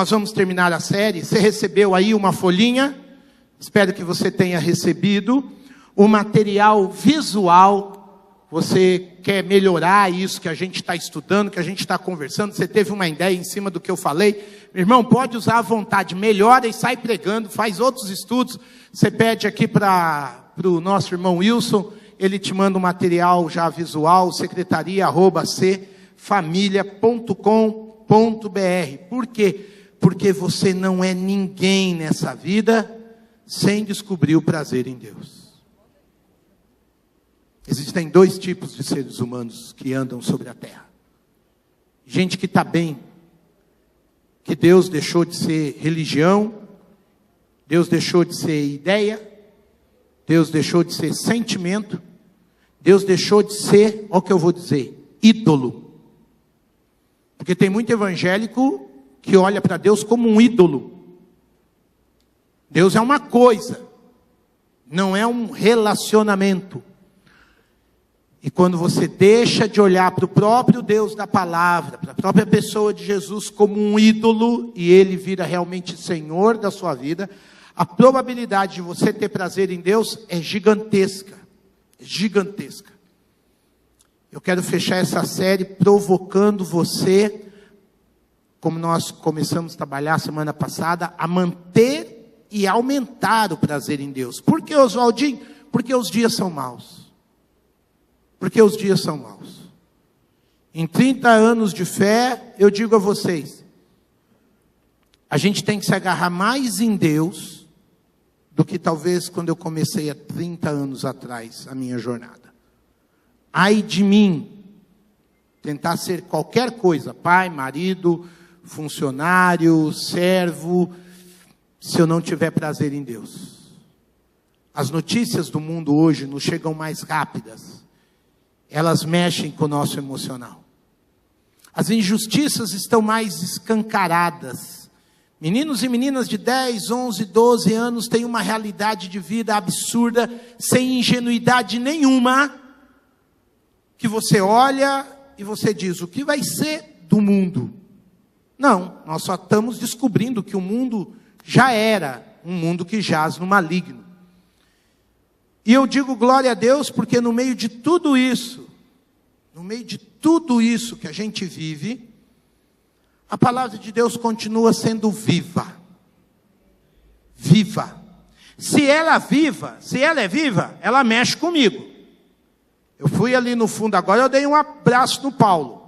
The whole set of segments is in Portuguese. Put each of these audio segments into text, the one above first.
nós vamos terminar a série. Você recebeu aí uma folhinha? Espero que você tenha recebido o material visual. Você quer melhorar isso que a gente está estudando, que a gente está conversando? Você teve uma ideia em cima do que eu falei? Meu irmão, pode usar à vontade, melhora e sai pregando, faz outros estudos. Você pede aqui para o nosso irmão Wilson, ele te manda um material já visual, secretaria@cfamilia.com.br. Por quê? Porque você não é ninguém nessa vida sem descobrir o prazer em Deus. Existem dois tipos de seres humanos que andam sobre a terra. Gente que está bem, que Deus deixou de ser religião, Deus deixou de ser ideia, Deus deixou de ser sentimento, Deus deixou de ser, olha o que eu vou dizer, ídolo. Porque tem muito evangélico que olha para Deus como um ídolo. Deus é uma coisa, não é um relacionamento. E quando você deixa de olhar para o próprio Deus da palavra, para a própria pessoa de Jesus como um ídolo, e ele vira realmente Senhor da sua vida, a probabilidade de você ter prazer em Deus é gigantesca. Gigantesca. Eu quero fechar essa série provocando você, como nós começamos a trabalhar semana passada, a manter e aumentar o prazer em Deus. Por que, Oswaldinho? Porque os dias são maus. Porque os dias são maus. Em 30 anos de fé, eu digo a vocês, a gente tem que se agarrar mais em Deus do que talvez quando eu comecei há 30 anos atrás a minha jornada. Ai de mim, tentar ser qualquer coisa, pai, marido, funcionário, servo, se eu não tiver prazer em Deus. As notícias do mundo hoje nos chegam mais rápidas. Elas mexem com o nosso emocional. As injustiças estão mais escancaradas. Meninos e meninas de 10, 11, 12 anos têm uma realidade de vida absurda, sem ingenuidade nenhuma, que você olha e você diz, o que vai ser do mundo? Não, nós só estamos descobrindo que o mundo já era um mundo que jaz no maligno. E eu digo glória a Deus, porque no meio de tudo isso que a gente vive, a palavra de Deus continua sendo viva. Viva. Se ela é viva, ela mexe comigo. Eu fui ali no fundo agora, eu dei um abraço no Paulo.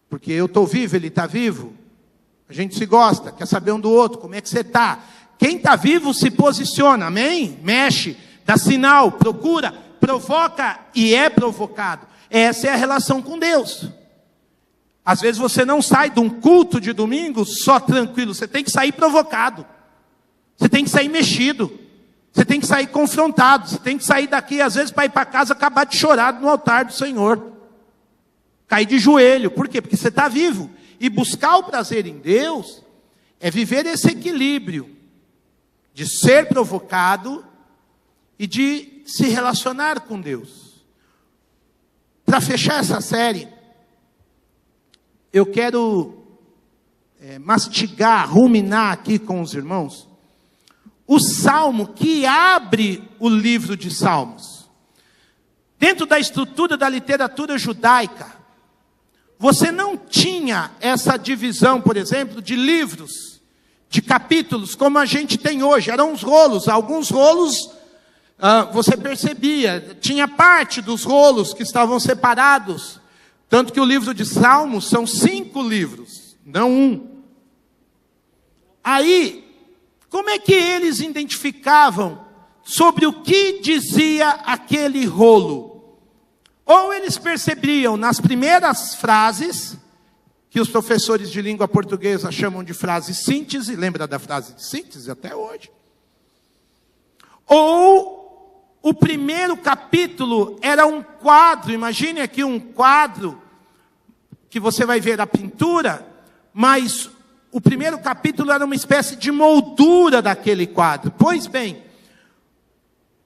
Porque eu estou vivo, ele está vivo. A gente se gosta, quer saber um do outro, como é que você está. Quem está vivo se posiciona, amém? Mexe, dá sinal, procura, provoca e é provocado. Essa é a relação com Deus. Às vezes você não sai de um culto de domingo só tranquilo, você tem que sair provocado. Você tem que sair mexido. Você tem que sair confrontado. Você tem que sair daqui, às vezes, para ir para casa, acabar de chorar no altar do Senhor. Cair de joelho. Por quê? Porque você está vivo. E buscar o prazer em Deus é viver esse equilíbrio de ser provocado e de se relacionar com Deus. Para fechar essa série, eu quero mastigar, ruminar aqui com os irmãos, o salmo que abre o livro de Salmos. Dentro da estrutura da literatura judaica, você não tinha essa divisão, por exemplo, de livros, de capítulos, como a gente tem hoje. Eram uns rolos, alguns rolos, você percebia, tinha parte dos rolos que estavam separados. Tanto que o livro de Salmos são 5 livros, não 1. Aí, como é que eles identificavam sobre o que dizia aquele rolo? Ou eles percebiam nas primeiras frases, que os professores de língua portuguesa chamam de frase síntese, lembra da frase de síntese até hoje? Ou o primeiro capítulo era um quadro, imagine aqui um quadro, que você vai ver a pintura, mas o primeiro capítulo era uma espécie de moldura daquele quadro. Pois bem,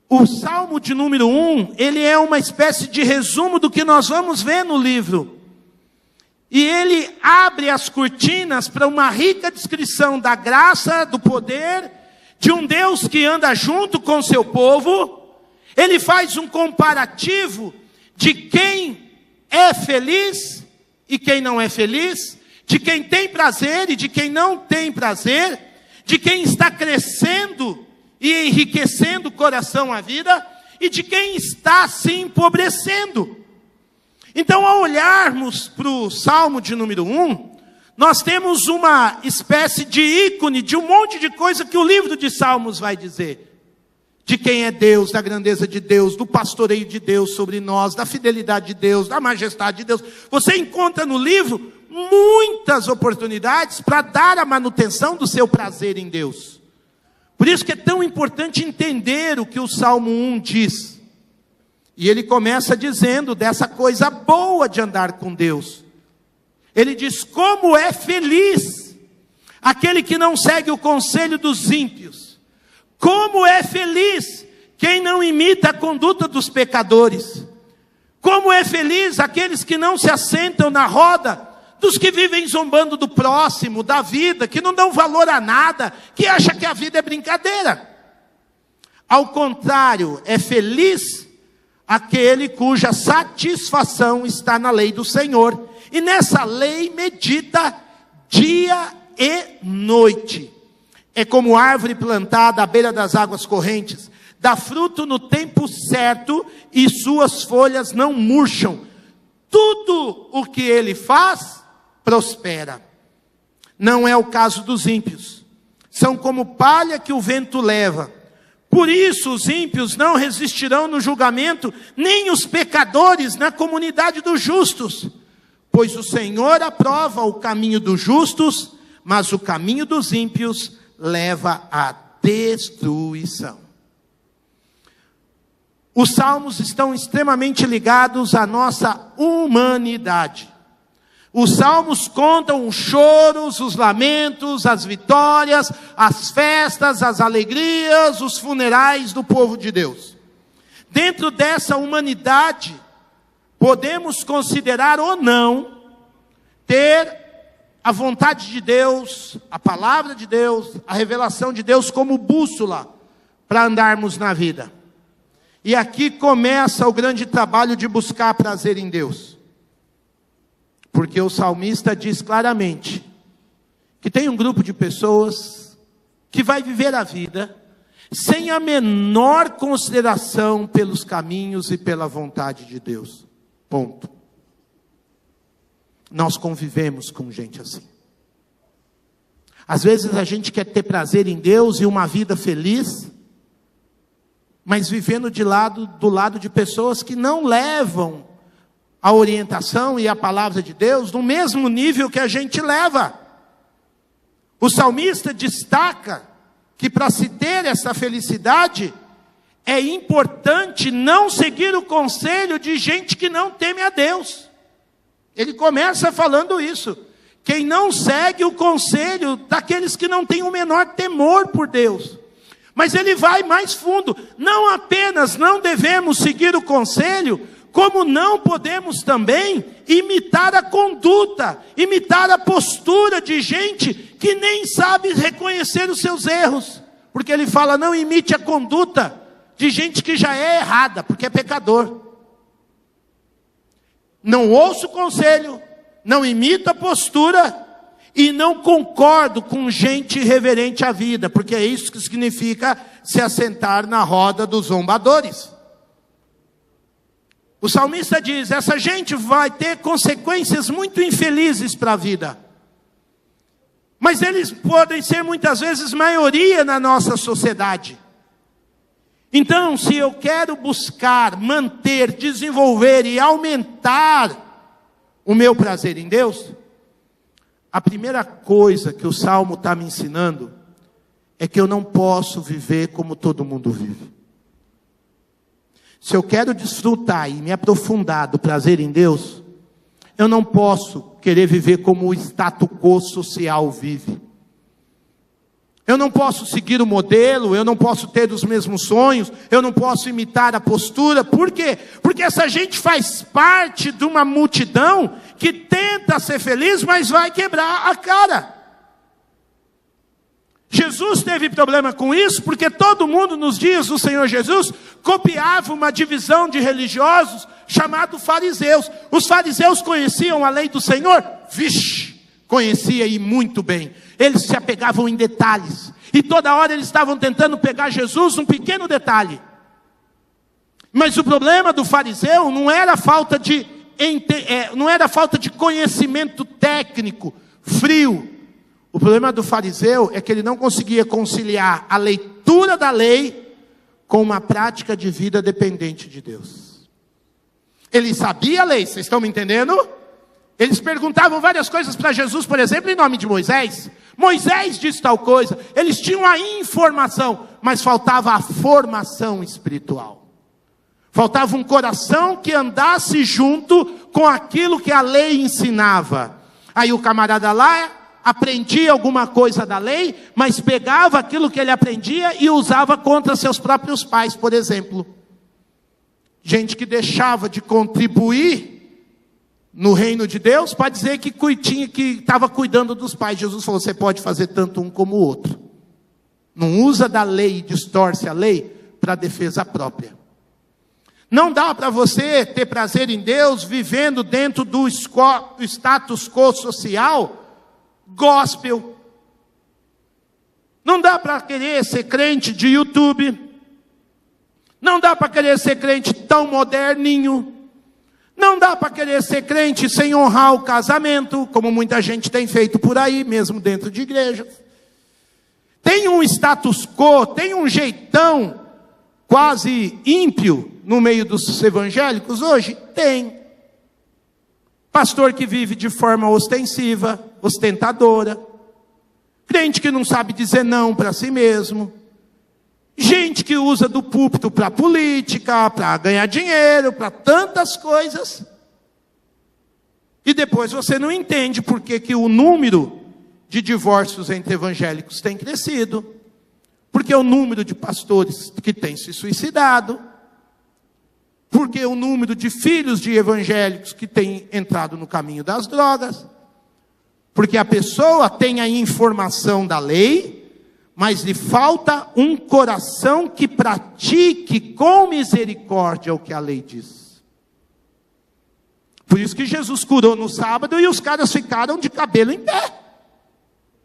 o Salmo de número 1, ele é uma espécie de resumo do que nós vamos ver no livro. E ele abre as cortinas para uma rica descrição da graça, do poder, de um Deus que anda junto com o seu povo. Ele faz um comparativo de quem é feliz e quem não é feliz, de quem tem prazer e de quem não tem prazer, de quem está crescendo e enriquecendo o coração à vida, e de quem está se empobrecendo. Então, ao olharmos para o Salmo de número 1, nós temos uma espécie de ícone de um monte de coisa que o livro de Salmos vai dizer. De quem é Deus, da grandeza de Deus, do pastoreio de Deus sobre nós, da fidelidade de Deus, da majestade de Deus. Você encontra no livro muitas oportunidades para dar a manutenção do seu prazer em Deus. Por isso que é tão importante entender o que o Salmo 1 diz. E ele começa dizendo dessa coisa boa de andar com Deus. Ele diz: como é feliz aquele que não segue o conselho dos ímpios. Como é feliz quem não imita a conduta dos pecadores. Como é feliz aqueles que não se assentam na roda dos que vivem zombando do próximo, da vida, que não dão valor a nada, que acham que a vida é brincadeira. Ao contrário, é feliz aquele cuja satisfação está na lei do Senhor, e nessa lei medita dia e noite. É como árvore plantada à beira das águas correntes, dá fruto no tempo certo, e suas folhas não murcham. Tudo o que ele faz, prospera. Não é o caso dos ímpios. São como palha que o vento leva. Por isso os ímpios não resistirão no julgamento, nem os pecadores na comunidade dos justos. Pois o Senhor aprova o caminho dos justos, mas o caminho dos ímpios leva à destruição. Os salmos estão extremamente ligados à nossa humanidade. Os salmos contam os choros, os lamentos, as vitórias, as festas, as alegrias, os funerais do povo de Deus. Dentro dessa humanidade, podemos considerar ou não ter a vontade de Deus, a palavra de Deus, a revelação de Deus como bússola para andarmos na vida. E aqui começa o grande trabalho de buscar prazer em Deus. Porque o salmista diz claramente que tem um grupo de pessoas que vai viver a vida sem a menor consideração pelos caminhos e pela vontade de Deus. Ponto. Nós convivemos com gente assim. Às vezes a gente quer ter prazer em Deus e uma vida feliz, mas vivendo do lado de pessoas que não levam a orientação e a palavra de Deus no mesmo nível que a gente leva. O salmista destaca que para se ter essa felicidade, é importante não seguir o conselho de gente que não teme a Deus. Ele começa falando isso. Quem não segue o conselho daqueles que não têm o menor temor por Deus. Mas ele vai mais fundo. Não apenas não devemos seguir o conselho, como não podemos também imitar a conduta, imitar a postura de gente que nem sabe reconhecer os seus erros. Porque ele fala, não imite a conduta de gente que já é errada, porque é pecador. Não ouço o conselho, não imito a postura e não concordo com gente irreverente à vida, porque é isso que significa se assentar na roda dos zombadores. O salmista diz, essa gente vai ter consequências muito infelizes para a vida. Mas eles podem ser muitas vezes maioria na nossa sociedade. Então, se eu quero buscar, manter, desenvolver e aumentar o meu prazer em Deus, a primeira coisa que o Salmo está me ensinando é que eu não posso viver como todo mundo vive. Se eu quero desfrutar e me aprofundar do prazer em Deus, eu não posso querer viver como o status quo social vive. Eu não posso seguir o modelo, eu não posso ter os mesmos sonhos, eu não posso imitar a postura. Por quê? Porque essa gente faz parte de uma multidão que tenta ser feliz, mas vai quebrar a cara. Jesus teve problema com isso, porque todo mundo nos dias do Senhor Jesus copiava uma divisão de religiosos chamado fariseus. Os fariseus conheciam a lei do Senhor? Vixe, conhecia e muito bem. Eles se apegavam em detalhes. E toda hora eles estavam tentando pegar Jesus num pequeno detalhe. Mas o problema do fariseu não era falta de conhecimento técnico, frio. O problema do fariseu é que ele não conseguia conciliar a leitura da lei com uma prática de vida dependente de Deus. Ele sabia a lei, vocês estão me entendendo? Eles perguntavam várias coisas para Jesus, por exemplo, em nome de Moisés. Moisés disse tal coisa. Eles tinham a informação, mas faltava a formação espiritual. Faltava um coração que andasse junto com aquilo que a lei ensinava. Aí o camarada lá aprendia alguma coisa da lei, mas pegava aquilo que ele aprendia e usava contra seus próprios pais, por exemplo. Gente que deixava de contribuir no reino de Deus, para dizer que estava cuidando dos pais. Jesus falou, você pode fazer tanto um como o outro. Não usa da lei e distorce a lei para defesa própria. Não dá para você ter prazer em Deus vivendo dentro do status quo social gospel. Não dá para querer ser crente de YouTube. Não dá para querer ser crente tão moderninho. Não dá para querer ser crente sem honrar o casamento, como muita gente tem feito por aí, mesmo dentro de igrejas. Tem um status quo, tem um jeitão quase ímpio no meio dos evangélicos hoje? Tem. Pastor que vive de forma ostensiva, ostentadora. Crente que não sabe dizer não para si mesmo. Gente que usa do púlpito para política, para ganhar dinheiro, para tantas coisas. E depois você não entende por que o número de divórcios entre evangélicos tem crescido. Porque o número de pastores que tem se suicidado. Porque o número de filhos de evangélicos que tem entrado no caminho das drogas. Porque a pessoa tem a informação da lei, mas lhe falta um coração que pratique com misericórdia o que a lei diz. Por isso que Jesus curou no sábado e os caras ficaram de cabelo em pé.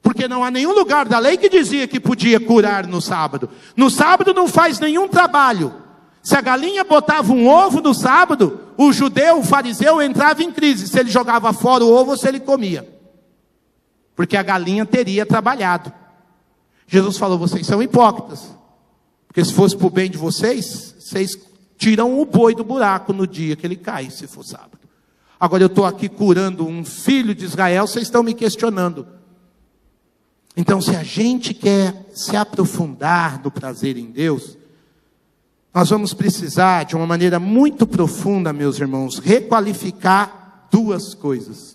Porque não há nenhum lugar da lei que dizia que podia curar no sábado. No sábado não faz nenhum trabalho. Se a galinha botava um ovo no sábado, o judeu, o fariseu, entrava em crise. Se ele jogava fora o ovo ou se ele comia. Porque a galinha teria trabalhado. Jesus falou, vocês são hipócritas. Porque se fosse para o bem de vocês, vocês tiram o boi do buraco no dia que ele cai, se for sábado. Agora eu estou aqui curando um filho de Israel, vocês estão me questionando. Então, se a gente quer se aprofundar no prazer em Deus, nós vamos precisar, de uma maneira muito profunda, meus irmãos, requalificar duas coisas.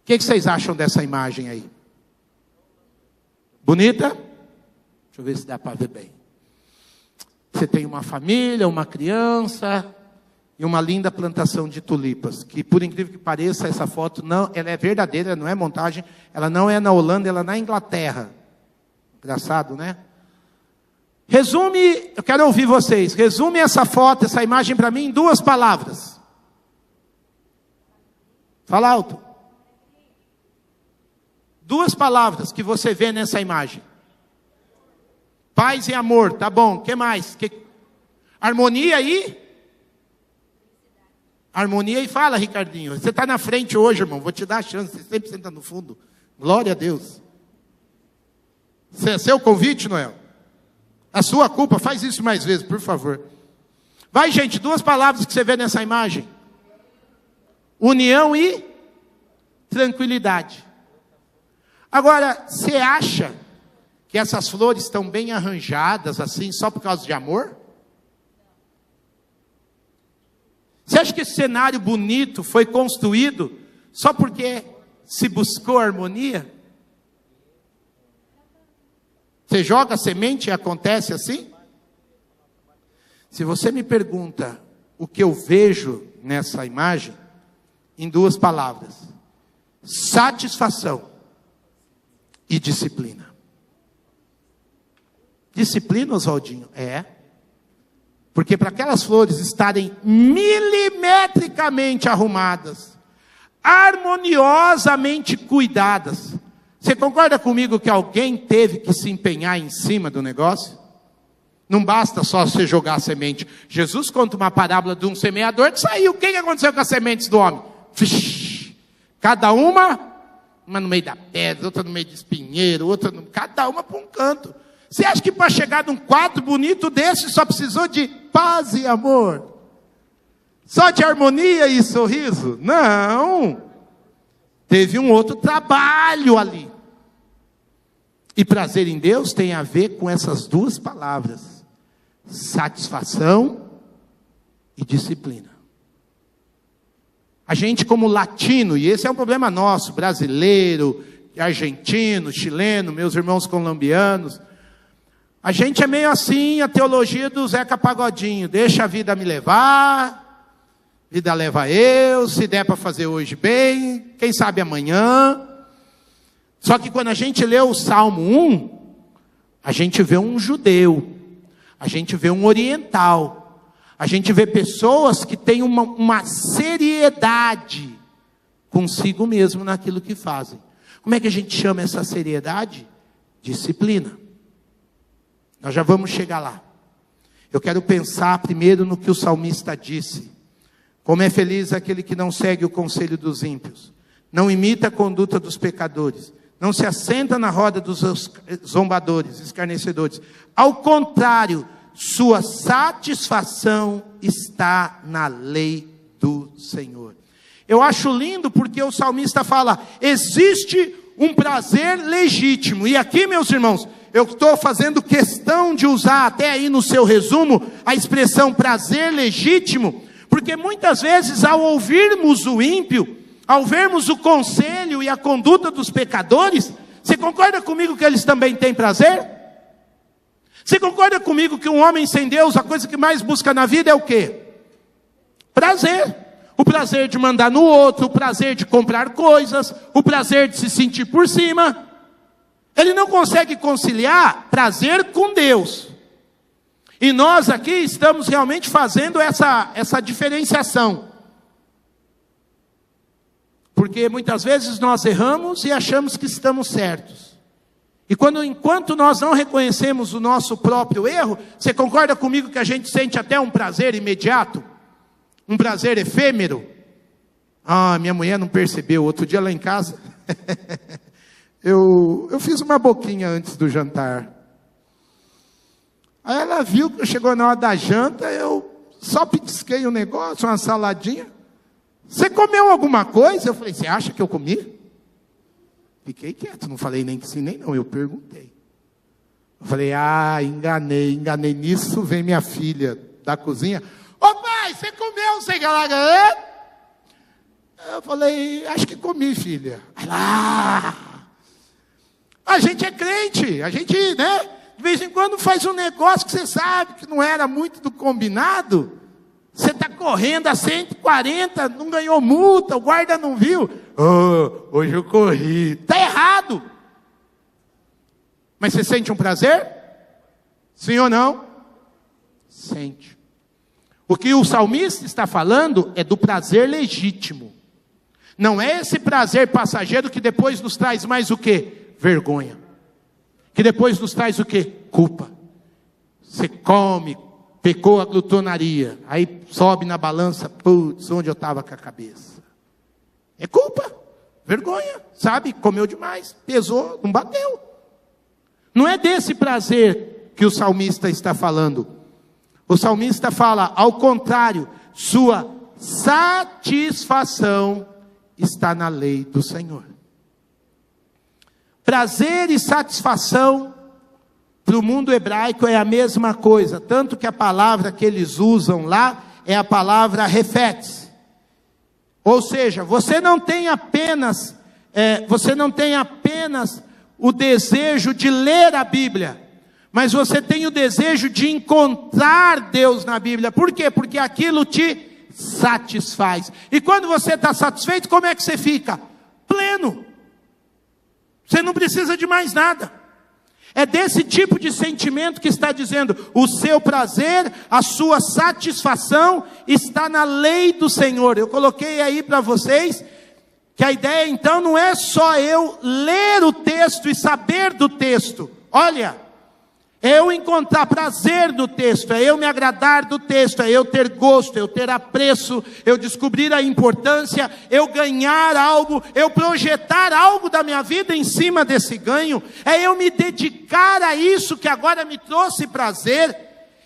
O que vocês acham dessa imagem aí? Bonita? Deixa eu ver se dá para ver bem. Você tem uma família, uma criança e uma linda plantação de tulipas, que por incrível que pareça, essa foto não, ela é verdadeira, não é montagem, ela não é na Holanda, ela é na Inglaterra. Engraçado, né? Resume, eu quero ouvir vocês, resume essa foto, essa imagem para mim em duas palavras. Fala alto. Duas palavras que você vê nessa imagem. Paz e amor, tá bom. O que mais? Harmonia e? Harmonia e fala, Ricardinho. Você está na frente hoje, irmão. Vou te dar a chance. Você sempre senta no fundo. Glória a Deus. Seu convite, Noel. A sua culpa. Faz isso mais vezes, por favor. Vai, gente. Duas palavras que você vê nessa imagem. União e tranquilidade. Agora, você acha que essas flores estão bem arranjadas assim, só por causa de amor? Você acha que esse cenário bonito foi construído só porque se buscou harmonia? Você joga a semente e acontece assim? Se você me pergunta o que eu vejo nessa imagem, em 2 palavras: satisfação e disciplina. Disciplina, Oswaldinho? É. Porque para aquelas flores estarem milimetricamente arrumadas, harmoniosamente cuidadas, você concorda comigo que alguém teve que se empenhar em cima do negócio? Não basta só você jogar a semente. Jesus conta uma parábola de um semeador que saiu. O que aconteceu com as sementes do homem? Cada uma no meio da pedra, outra no meio de espinheiro, cada uma para um canto. Você acha que para chegar num quadro bonito desse só precisou de paz e amor? Só de harmonia e sorriso? Não. Teve um outro trabalho ali. E prazer em Deus tem a ver com essas 2 palavras: satisfação e disciplina. A gente, como latino, e esse é um problema nosso, brasileiro, argentino, chileno, meus irmãos colombianos, a gente é meio assim, a teologia do Zeca Pagodinho: deixa a vida me levar, vida leva eu, se der para fazer hoje bem, quem sabe amanhã. Só que quando a gente lê o Salmo 1, a gente vê um judeu, a gente vê um oriental, a gente vê pessoas que têm uma seriedade consigo mesmo naquilo que fazem. Como é que a gente chama essa seriedade? Disciplina. Nós já vamos chegar lá. Eu quero pensar primeiro no que o salmista disse: como é feliz aquele que não segue o conselho dos ímpios, não imita a conduta dos pecadores, não se assenta na roda dos zombadores, escarnecedores. Ao contrário, sua satisfação está na lei do Senhor. Eu acho lindo porque o salmista fala: existe um prazer legítimo. E aqui, meus irmãos, eu estou fazendo questão de usar até aí no seu resumo a expressão prazer legítimo, porque muitas vezes ao ouvirmos o ímpio, ao vermos o conselho e a conduta dos pecadores, você concorda comigo que eles também têm prazer? Você concorda comigo que um homem sem Deus, a coisa que mais busca na vida é o quê? Prazer. O prazer de mandar no outro, o prazer de comprar coisas, o prazer de se sentir por cima. Ele não consegue conciliar prazer com Deus. E nós aqui estamos realmente fazendo essa diferenciação. Porque muitas vezes nós erramos e achamos que estamos certos. E enquanto nós não reconhecemos o nosso próprio erro, você concorda comigo que a gente sente até um prazer imediato? Um prazer efêmero? Ah, minha mulher não percebeu. Outro dia lá em casa, eu fiz uma boquinha antes do jantar. Aí ela viu que chegou na hora da janta, eu só petisquei um negócio, uma saladinha. Você comeu alguma coisa? Eu falei: você acha que eu comi? Fiquei quieto, não falei nem que sim, nem não, eu perguntei. Eu falei: enganei nisso, vem minha filha da cozinha: ô pai, você comeu sem galagã? Eu falei: acho que comi, filha. Aí lá, a gente é crente, a gente, né, de vez em quando faz um negócio que você sabe que não era muito do combinado. Você está correndo a 140, não ganhou multa, o guarda não viu. Oh, hoje eu corri. Está errado. Mas você sente um prazer? Sim ou não? Sente. O que o salmista está falando é do prazer legítimo. Não é esse prazer passageiro que depois nos traz mais o quê? Vergonha. Que depois nos traz o quê? Culpa. Você come, pecou a glutonaria, aí sobe na balança, putz, onde eu estava com a cabeça? É culpa, vergonha, sabe? Comeu demais, pesou, não bateu. Não é desse prazer que o salmista está falando. O salmista fala: ao contrário, sua satisfação está na lei do Senhor. Prazer e satisfação para o mundo hebraico é a mesma coisa, tanto que a palavra que eles usam lá é a palavra refete. Ou seja, você não tem apenas o desejo de ler a Bíblia, mas você tem o desejo de encontrar Deus na Bíblia. Por quê? Porque aquilo te satisfaz. E quando você está satisfeito, como é que você fica? Pleno. Você não precisa de mais nada. É desse tipo de sentimento que está dizendo: o seu prazer, a sua satisfação está na lei do Senhor. Eu coloquei aí para vocês que a ideia então não é só eu ler o texto e saber do texto. Olha, é eu encontrar prazer no texto, é eu me agradar do texto, é eu ter gosto, eu ter apreço, eu descobrir a importância, eu ganhar algo, eu projetar algo da minha vida em cima desse ganho, é eu me dedicar a isso que agora me trouxe prazer,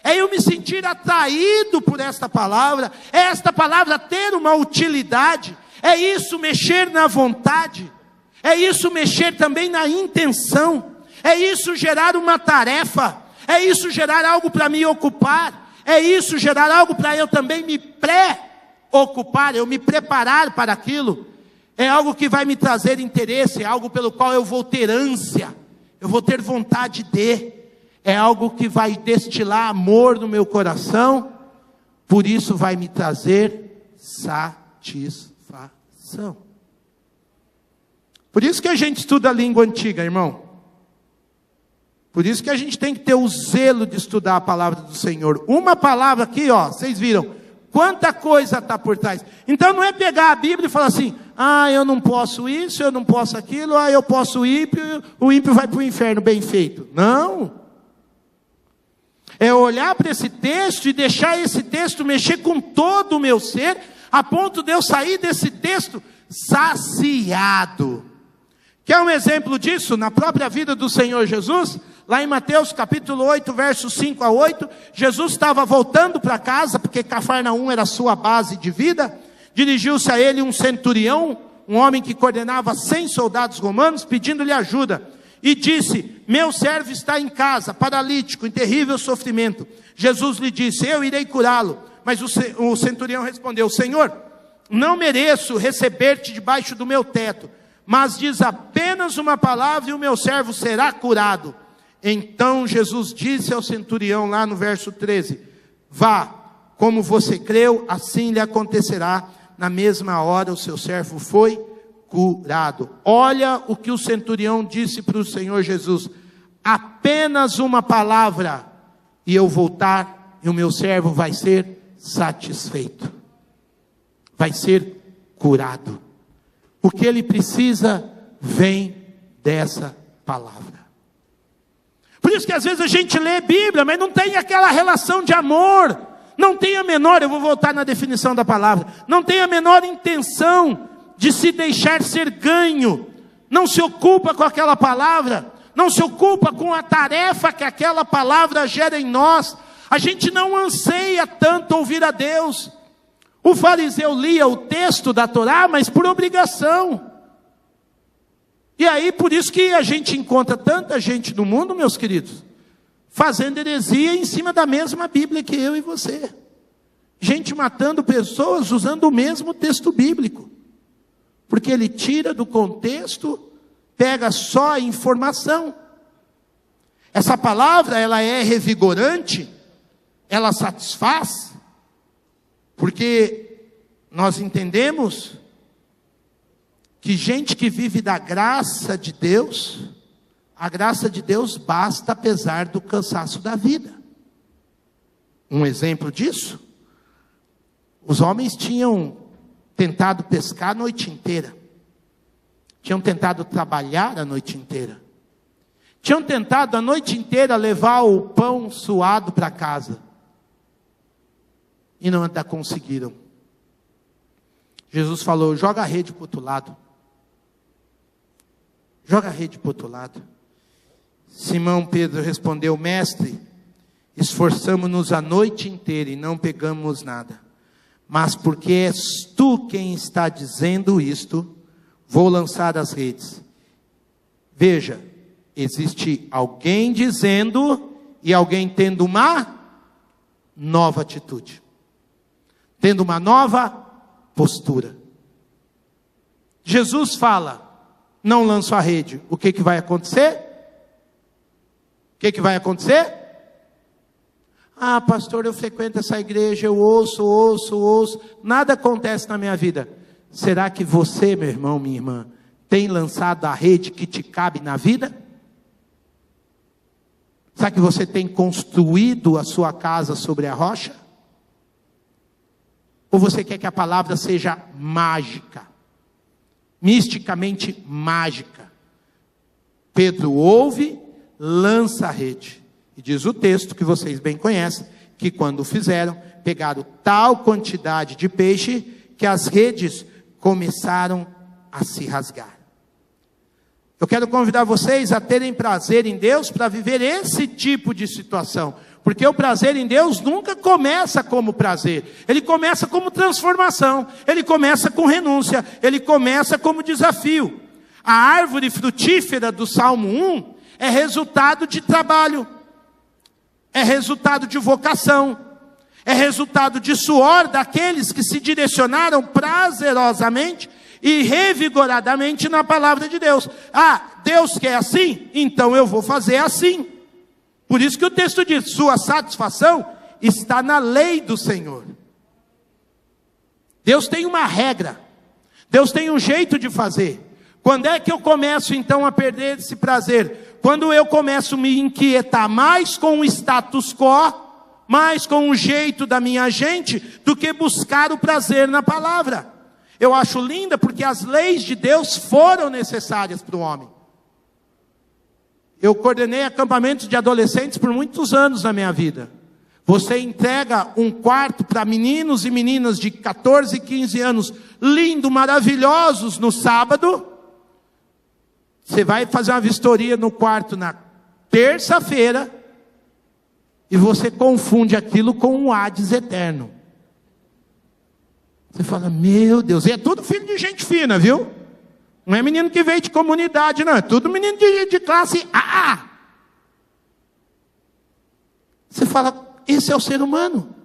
é eu me sentir atraído por esta palavra, é esta palavra ter uma utilidade, é isso mexer na vontade, é isso mexer também na intenção. É isso gerar uma tarefa, é isso gerar algo para me ocupar, é isso gerar algo para eu também me pré-ocupar, eu me preparar para aquilo. É algo que vai me trazer interesse, é algo pelo qual eu vou ter ânsia, eu vou ter vontade de. É algo que vai destilar amor no meu coração, por isso vai me trazer satisfação. Por isso que a gente estuda a língua antiga, irmão. Por isso que a gente tem que ter o zelo de estudar a palavra do Senhor. Uma palavra aqui, ó, vocês viram, quanta coisa está por trás. Então não é pegar a Bíblia e falar assim: eu não posso isso, eu não posso aquilo, eu posso o ímpio vai para o inferno, bem feito. Não. É olhar para esse texto e deixar esse texto mexer com todo o meu ser, a ponto de eu sair desse texto saciado. Quer um exemplo disso? Na própria vida do Senhor Jesus, lá em Mateus capítulo 8, versos 5 a 8, Jesus estava voltando para casa, porque Cafarnaum era a sua base de vida. Dirigiu-se a ele um centurião, um homem que coordenava 100 soldados romanos, pedindo-lhe ajuda. E disse: meu servo está em casa, paralítico, em terrível sofrimento. Jesus lhe disse: eu irei curá-lo. Mas o centurião respondeu: Senhor, não mereço receber-te debaixo do meu teto, mas diz apenas uma palavra e o meu servo será curado. Então Jesus disse ao centurião, lá no verso 13: vá, como você creu, assim lhe acontecerá. Na mesma hora o seu servo foi curado. Olha o que o centurião disse para o Senhor Jesus: apenas uma palavra e eu voltar, e o meu servo vai ser satisfeito, vai ser curado. O que ele precisa vem dessa palavra. Por isso que às vezes a gente lê a Bíblia, mas não tem aquela relação de amor, não tem a menor, eu vou voltar na definição da palavra, não tem a menor intenção de se deixar ser ganho, não se ocupa com aquela palavra, não se ocupa com a tarefa que aquela palavra gera em nós. A gente não anseia tanto ouvir a Deus. O fariseu lia o texto da Torá, mas por obrigação. E aí, por isso que a gente encontra tanta gente no mundo, meus queridos, fazendo heresia em cima da mesma Bíblia que eu e você. Gente matando pessoas usando o mesmo texto bíblico. Porque ele tira do contexto, pega só a informação. Essa palavra, ela é revigorante, ela satisfaz, porque nós entendemos que gente que vive da graça de Deus, a graça de Deus basta apesar do cansaço da vida. Um exemplo disso, os homens tinham tentado pescar a noite inteira, tinham tentado trabalhar a noite inteira, tinham tentado a noite inteira levar o pão suado para casa, e não ainda conseguiram. Jesus falou: joga a rede para o outro lado. Joga a rede para o outro lado. Simão Pedro respondeu: mestre, esforçamo-nos a noite inteira e não pegamos nada. Mas porque és tu quem está dizendo isto, vou lançar as redes. Veja, existe alguém dizendo e alguém tendo uma nova atitude, tendo uma nova postura. Jesus fala: não lanço a rede, o que vai acontecer? O que vai acontecer? Ah, pastor, eu frequento essa igreja, eu ouço, nada acontece na minha vida. Será que você, meu irmão, minha irmã, tem lançado a rede que te cabe na vida? Será que você tem construído a sua casa sobre a rocha? Ou você quer que a palavra seja mágica? Misticamente mágica. Pedro ouve, lança a rede. E diz o texto que vocês bem conhecem, que quando fizeram, pegaram tal quantidade de peixe, que as redes começaram a se rasgar. Eu quero convidar vocês a terem prazer em Deus para viver esse tipo de situação. Porque o prazer em Deus nunca começa como prazer. Ele começa como transformação. Ele começa com renúncia. Ele começa como desafio. A árvore frutífera do Salmo 1 é resultado de trabalho. É resultado de vocação. É resultado de suor daqueles que se direcionaram prazerosamente e revigoradamente na palavra de Deus. Ah, Deus quer assim? Então eu vou fazer assim. Por isso que o texto diz, sua satisfação está na lei do Senhor. Deus tem uma regra. Deus tem um jeito de fazer. Quando é que eu começo então a perder esse prazer? Quando eu começo a me inquietar mais com o status quo, mais com o jeito da minha gente, do que buscar o prazer na palavra. Eu acho linda porque as leis de Deus foram necessárias para o homem. Eu coordenei acampamentos de adolescentes por muitos anos na minha vida. Você entrega um quarto para meninos e meninas de 14 e 15 anos, lindo, maravilhosos, no sábado. Você vai fazer uma vistoria no quarto na terça-feira, e você confunde aquilo com um Hades eterno. Você fala, meu Deus, e é tudo filho de gente fina, viu? Não é menino que veio de comunidade, não. É tudo menino de classe AA. Você fala, esse é o ser humano.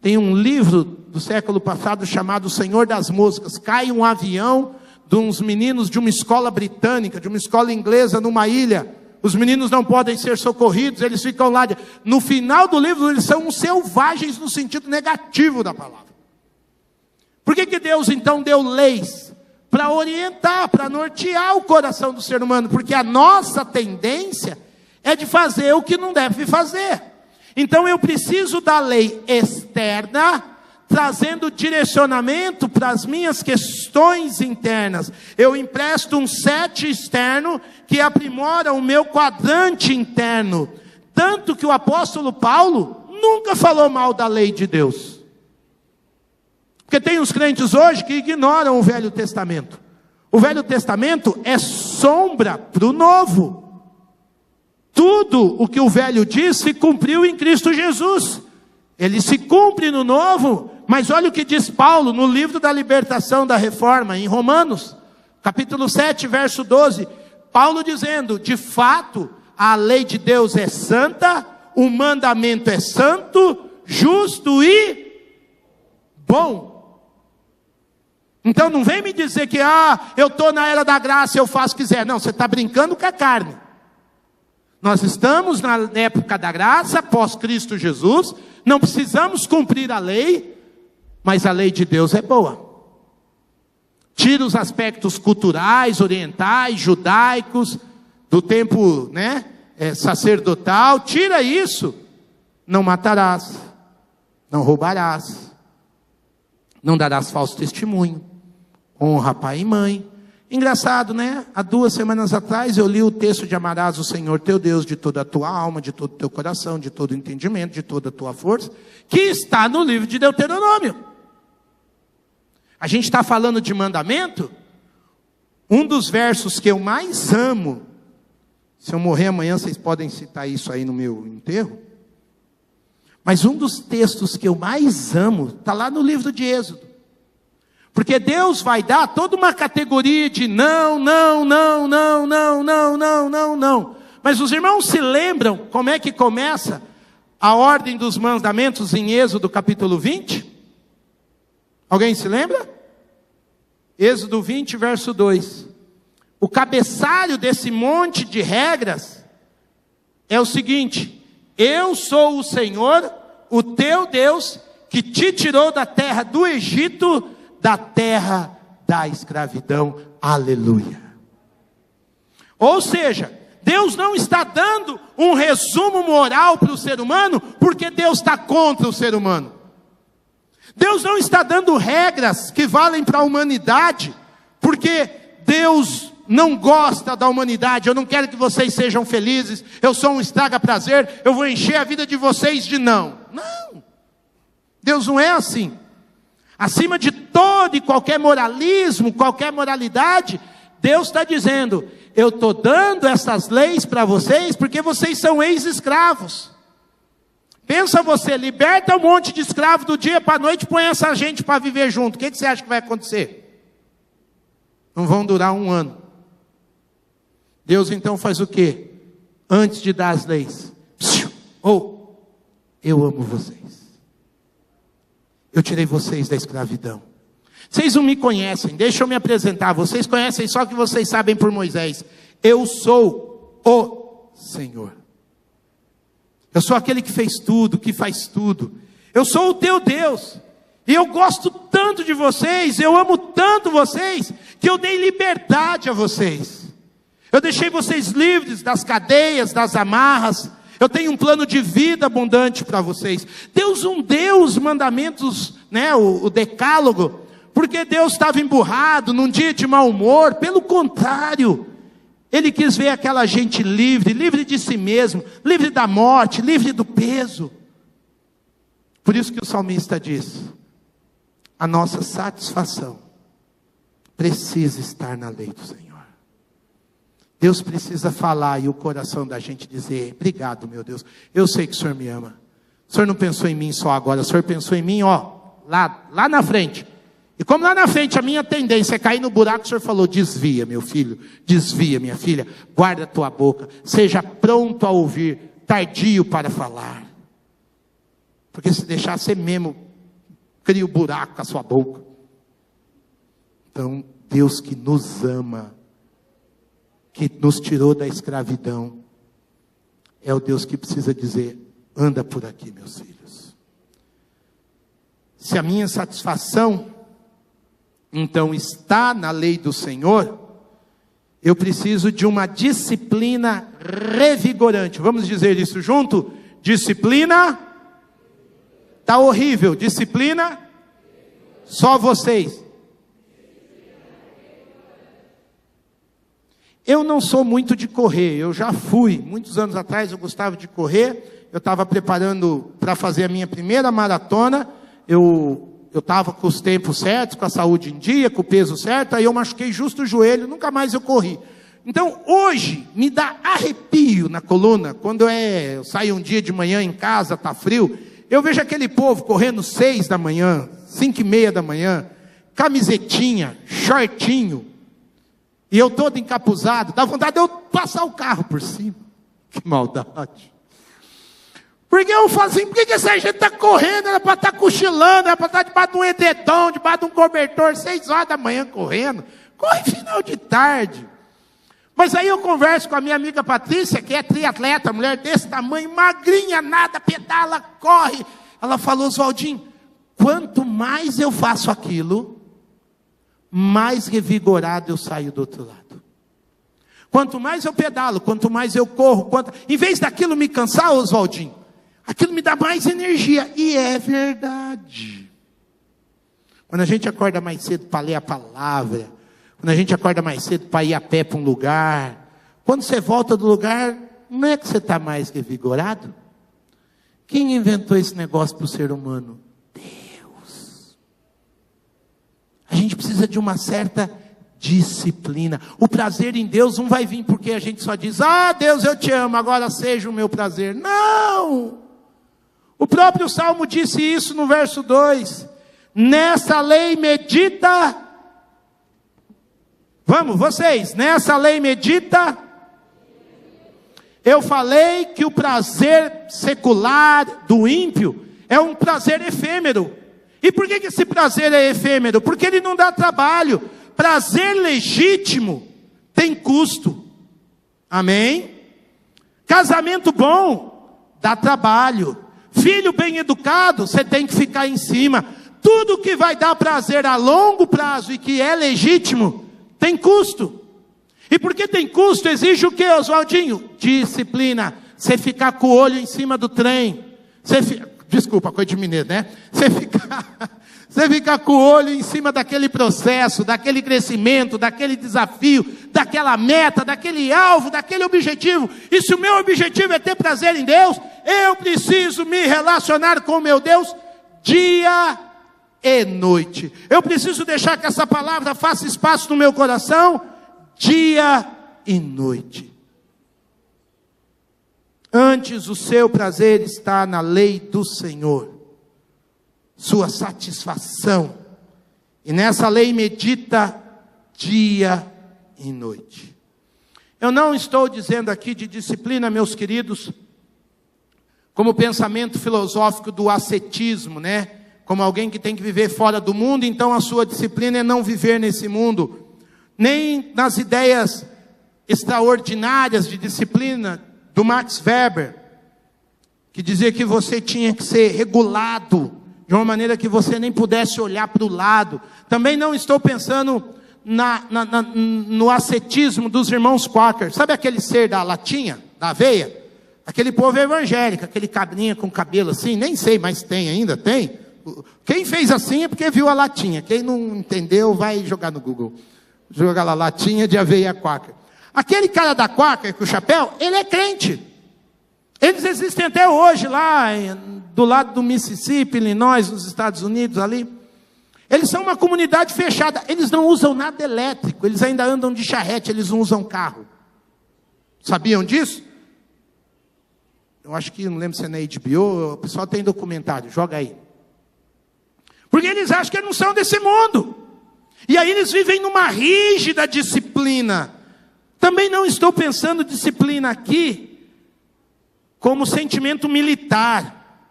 Tem um livro do século passado chamado O Senhor das Moscas. Cai um avião de uns meninos de uma escola britânica, de uma escola inglesa numa ilha. Os meninos não podem ser socorridos, eles ficam lá. No final do livro, eles são uns selvagens no sentido negativo da palavra. Por que Deus então deu leis? Para orientar, para nortear o coração do ser humano. Porque a nossa tendência é de fazer o que não deve fazer. Então eu preciso da lei externa, trazendo direcionamento para as minhas questões internas. Eu empresto um set externo que aprimora o meu quadrante interno. Tanto que o apóstolo Paulo nunca falou mal da lei de Deus. Porque tem uns crentes hoje que ignoram o Velho Testamento. O Velho Testamento é sombra para o Novo. Tudo o que o Velho diz se cumpriu em Cristo Jesus. Ele se cumpre no Novo, mas olha o que diz Paulo no livro da libertação da reforma, em Romanos, capítulo 7, verso 12. Paulo dizendo, de fato, a lei de Deus é santa, o mandamento é santo, justo e bom. Então não vem me dizer que, eu estou na era da graça, eu faço o que quiser. Não, você está brincando com a carne. Nós estamos na época da graça, pós Cristo Jesus, não precisamos cumprir a lei, mas a lei de Deus é boa. Tira os aspectos culturais, orientais, judaicos, do tempo, sacerdotal, tira isso. Não matarás, não roubarás, não darás falso testemunho, honra pai e mãe. Engraçado, né? Há 2 semanas atrás eu li o texto de amarás o Senhor teu Deus de toda a tua alma, de todo o teu coração, de todo o entendimento, de toda a tua força, que está no livro de Deuteronômio. A gente está falando de mandamento. Um dos versos que eu mais amo, se eu morrer amanhã vocês podem citar isso aí no meu enterro, mas um dos textos que eu mais amo está lá no livro de Êxodo. Porque Deus vai dar toda uma categoria de não. Mas os irmãos se lembram como é que começa a ordem dos mandamentos em Êxodo capítulo 20? Alguém se lembra? Êxodo 20, verso 2. o cabeçalho desse monte de regras é o seguinte: eu sou o Senhor, o teu Deus, que te tirou da terra do Egito, da terra da escravidão. Aleluia. Ou seja, Deus não está dando um resumo moral para o ser humano, porque Deus está contra o ser humano. Deus não está dando regras que valem para a humanidade, porque Deus não gosta da humanidade. Eu não quero que vocês sejam felizes, eu sou um estraga-prazer, eu vou encher a vida de vocês de não. Não, Deus não é assim. Acima de todo e qualquer moralismo, qualquer moralidade, Deus está dizendo: eu estou dando essas leis para vocês, porque vocês são ex-escravos. Pensa você, liberta um monte de escravo do dia para a noite, põe essa gente para viver junto. O que você acha que vai acontecer? Não vão durar um ano. Deus então faz o quê? Antes de dar as leis, eu amo vocês. Eu tirei vocês da escravidão. Vocês não me conhecem, deixa eu me apresentar. Vocês conhecem só o que vocês sabem por Moisés. Eu sou o Senhor. Eu sou aquele que fez tudo, que faz tudo. Eu sou o teu Deus. E eu gosto tanto de vocês, eu amo tanto vocês, que eu dei liberdade a vocês. Eu deixei vocês livres das cadeias, das amarras. Eu tenho um plano de vida abundante para vocês. Deus não deu os mandamentos, o decálogo, porque Deus estava emburrado, num dia de mau humor. Pelo contrário, Ele quis ver aquela gente livre, livre de si mesmo, livre da morte, livre do peso. Por isso que o salmista diz: a nossa satisfação precisa estar na lei do Senhor. Deus precisa falar e o coração da gente dizer: obrigado, meu Deus, eu sei que o Senhor me ama. O Senhor não pensou em mim só agora, o Senhor pensou em mim, lá na frente. E como lá na frente a minha tendência é cair no buraco, o Senhor falou: desvia, meu filho, desvia, minha filha, guarda a tua boca, seja pronto a ouvir, tardio para falar. Porque se deixar, você mesmo cria o buraco com a sua boca. Então, Deus que nos ama, que nos tirou da escravidão, é o Deus que precisa dizer: anda por aqui, meus filhos. Se a minha satisfação então está na lei do Senhor, eu preciso de uma disciplina revigorante. Vamos dizer isso junto? Disciplina. Está horrível. Disciplina. Só vocês. Eu não sou muito de correr. Eu já fui. Muitos anos atrás eu gostava de correr. Eu estava preparando para fazer a minha primeira maratona. Eu estava com os tempos certos, com a saúde em dia, com o peso certo, aí eu machuquei justo o joelho, nunca mais eu corri. Então, hoje, me dá arrepio na coluna, quando eu saio um dia de manhã em casa, está frio, eu vejo aquele povo correndo 6 da manhã, 5:30 da manhã, camisetinha, shortinho, e eu todo encapuzado, dá vontade de eu passar o carro por cima. Que maldade. Porque eu falo assim: por que essa gente está correndo? Era para estar cochilando, era para estar debaixo de um edredom, debaixo de um cobertor, 6 horas da manhã correndo. Corre final de tarde. Mas aí eu converso com a minha amiga Patrícia, que é triatleta, mulher desse tamanho, magrinha, nada, pedala, corre. Ela falou: Oswaldinho, quanto mais eu faço aquilo, mais revigorado eu saio do outro lado. Quanto mais eu pedalo, quanto mais eu corro, em vez daquilo me cansar, Oswaldinho, aquilo me dá mais energia. E é verdade. Quando a gente acorda mais cedo para ler a palavra, quando a gente acorda mais cedo para ir a pé para um lugar, quando você volta do lugar, não é que você está mais revigorado? Quem inventou esse negócio para o ser humano? Deus. A gente precisa de uma certa disciplina. O prazer em Deus não vai vir porque a gente só diz: ah, Deus, eu te amo, agora seja o meu prazer. Não! O próprio Salmo disse isso no verso 2. Nessa lei medita. Vamos, vocês. Nessa lei medita. Eu falei que o prazer secular do ímpio é um prazer efêmero. E por que esse prazer é efêmero? Porque ele não dá trabalho. Prazer legítimo tem custo. Amém? Casamento bom dá trabalho. Filho bem educado, você tem que ficar em cima. Tudo que vai dar prazer a longo prazo e que é legítimo, tem custo. E porque tem custo, exige o que, Oswaldinho? Disciplina. Você ficar com o olho em cima do trem. Desculpa, coisa de mineiro, né? Você ficar com o olho em cima daquele processo, daquele crescimento, daquele desafio, daquela meta, daquele alvo, daquele objetivo. E se o meu objetivo é ter prazer em Deus, eu preciso me relacionar com o meu Deus dia e noite. Eu preciso deixar que essa palavra faça espaço no meu coração dia e noite. Antes o seu prazer está na lei do Senhor, sua satisfação, e nessa lei medita dia e noite. Eu não estou dizendo aqui de disciplina, meus queridos, como pensamento filosófico do ascetismo, né? Como alguém que tem que viver fora do mundo, então a sua disciplina é não viver nesse mundo. Nem nas ideias extraordinárias de disciplina do Max Weber, que dizia que você tinha que ser regulado de uma maneira que você nem pudesse olhar para o lado. Também não estou pensando no ascetismo dos irmãos Quaker. Sabe aquele ser da latinha, da aveia? Aquele povo evangélico, aquele cabrinha com cabelo assim, nem sei, mas tem ainda, tem. Quem fez assim é porque viu a latinha. Quem não entendeu, vai jogar no Google. Jogar lá, latinha de aveia Quaker. Aquele cara da Quaker com o chapéu, ele é crente. Eles existem até hoje lá, do lado do Mississippi, Illinois, nos Estados Unidos ali. Eles são uma comunidade fechada. Eles não usam nada elétrico. Eles ainda andam de charrete, eles não usam carro. Sabiam disso? Eu acho que, não lembro se é na HBO, o pessoal tem documentário, joga aí. Porque eles acham que eles não são desse mundo. E aí eles vivem numa rígida disciplina. Também não estou pensando disciplina aqui como sentimento militar.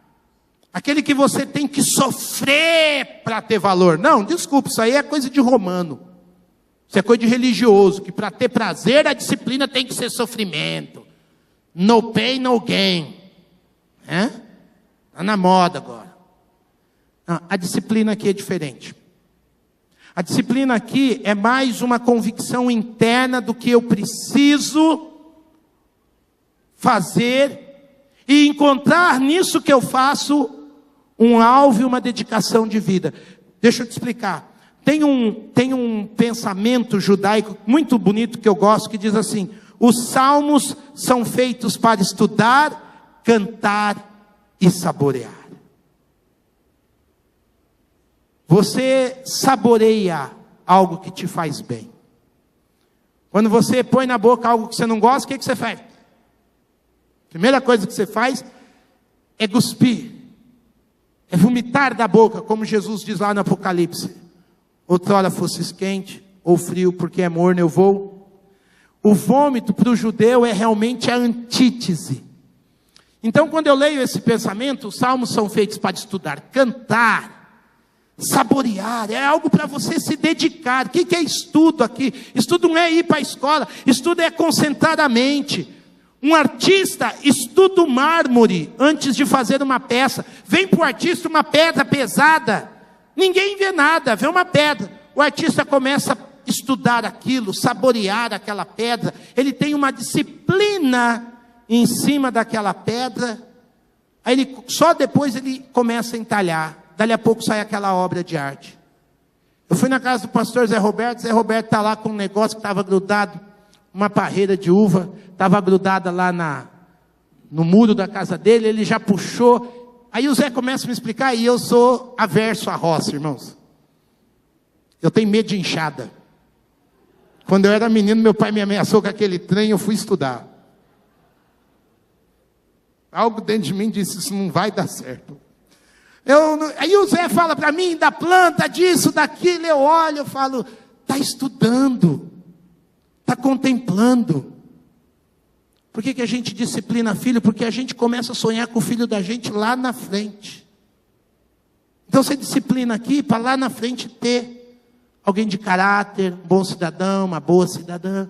Aquele que você tem que sofrer para ter valor. Não, desculpe, isso aí é coisa de romano. Isso é coisa de religioso, que para ter prazer a disciplina tem que ser sofrimento. No pain, no gain. Está na moda agora. Não, a disciplina aqui é diferente. A disciplina aqui é mais uma convicção interna do que eu preciso fazer e encontrar nisso que eu faço um alvo e uma dedicação de vida. Deixa eu te explicar. Tem um pensamento judaico muito bonito que eu gosto, que diz assim: os salmos são feitos para estudar, cantar e saborear. Você saboreia algo que te faz bem. Quando você põe na boca algo que você não gosta, o que você faz? Primeira coisa que você faz é cuspir. É vomitar da boca, como Jesus diz lá no Apocalipse. Outrora fosses quente ou frio, porque é morno eu vou. O vômito para o judeu é realmente a antítese. Então, quando eu leio esse pensamento, os salmos são feitos para estudar, cantar, saborear, é algo para você se dedicar. O que é estudo aqui? Estudo não é ir para a escola, estudo é concentrar a mente. Um artista estuda o mármore antes de fazer uma peça. Vem para o artista uma pedra pesada, ninguém vê nada, vê uma pedra. O artista começa a estudar aquilo, saborear aquela pedra. Ele tem uma disciplina em cima daquela pedra. Aí só depois ele começa a entalhar. Dali a pouco sai aquela obra de arte. Eu fui na casa do pastor Zé Roberto está lá com um negócio que estava grudado, uma parreira de uva, estava grudada lá no muro da casa dele, ele já puxou. Aí o Zé começa a me explicar, e eu sou averso à roça, irmãos. Eu tenho medo de enxada. Quando eu era menino, meu pai me ameaçou com aquele trem, eu fui estudar. Algo dentro de mim disse, isso não vai dar certo. Aí o Zé fala para mim, da planta, disso, daquilo, eu olho, eu falo, está estudando, está contemplando. Por que a gente disciplina filho? Porque a gente começa a sonhar com o filho da gente lá na frente. Então você disciplina aqui para lá na frente ter alguém de caráter, um bom cidadão, uma boa cidadã.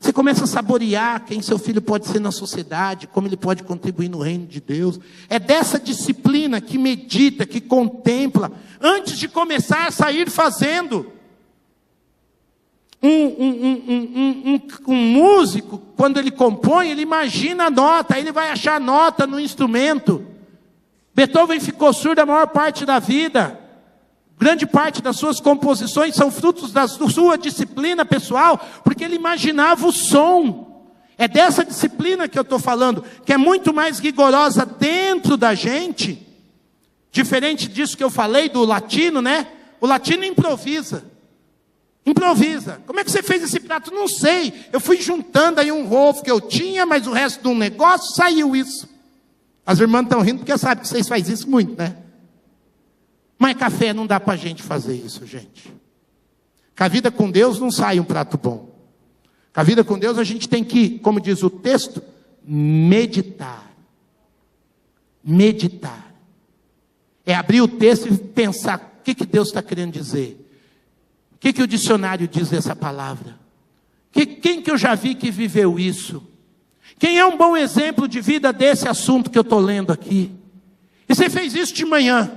Você começa a saborear quem seu filho pode ser na sociedade, como ele pode contribuir no reino de Deus. É dessa disciplina que medita, que contempla, antes de começar a sair fazendo. Um músico, quando ele compõe, ele imagina a nota, aí ele vai achar a nota no instrumento. Beethoven ficou surdo a maior parte da vida. Grande parte das suas composições são frutos da sua disciplina pessoal, porque ele imaginava o som. É dessa disciplina que eu estou falando, que é muito mais rigorosa dentro da gente, diferente disso que eu falei do latino, né? O latino improvisa. Improvisa. Como é que você fez esse prato? Não sei. Eu fui juntando aí um ovo que eu tinha, mas o resto de um negócio, saiu isso. As irmãs estão rindo porque sabem que vocês fazem isso muito, né? Mas café não dá para a gente fazer isso, gente. Com a vida com Deus não sai um prato bom. Com a vida com Deus a gente tem que, como diz o texto, meditar. Meditar. É abrir o texto e pensar, o que Deus está querendo dizer? O que o dicionário diz dessa palavra? Quem que eu já vi que viveu isso? Quem é um bom exemplo de vida desse assunto que eu estou lendo aqui? E você fez isso de manhã.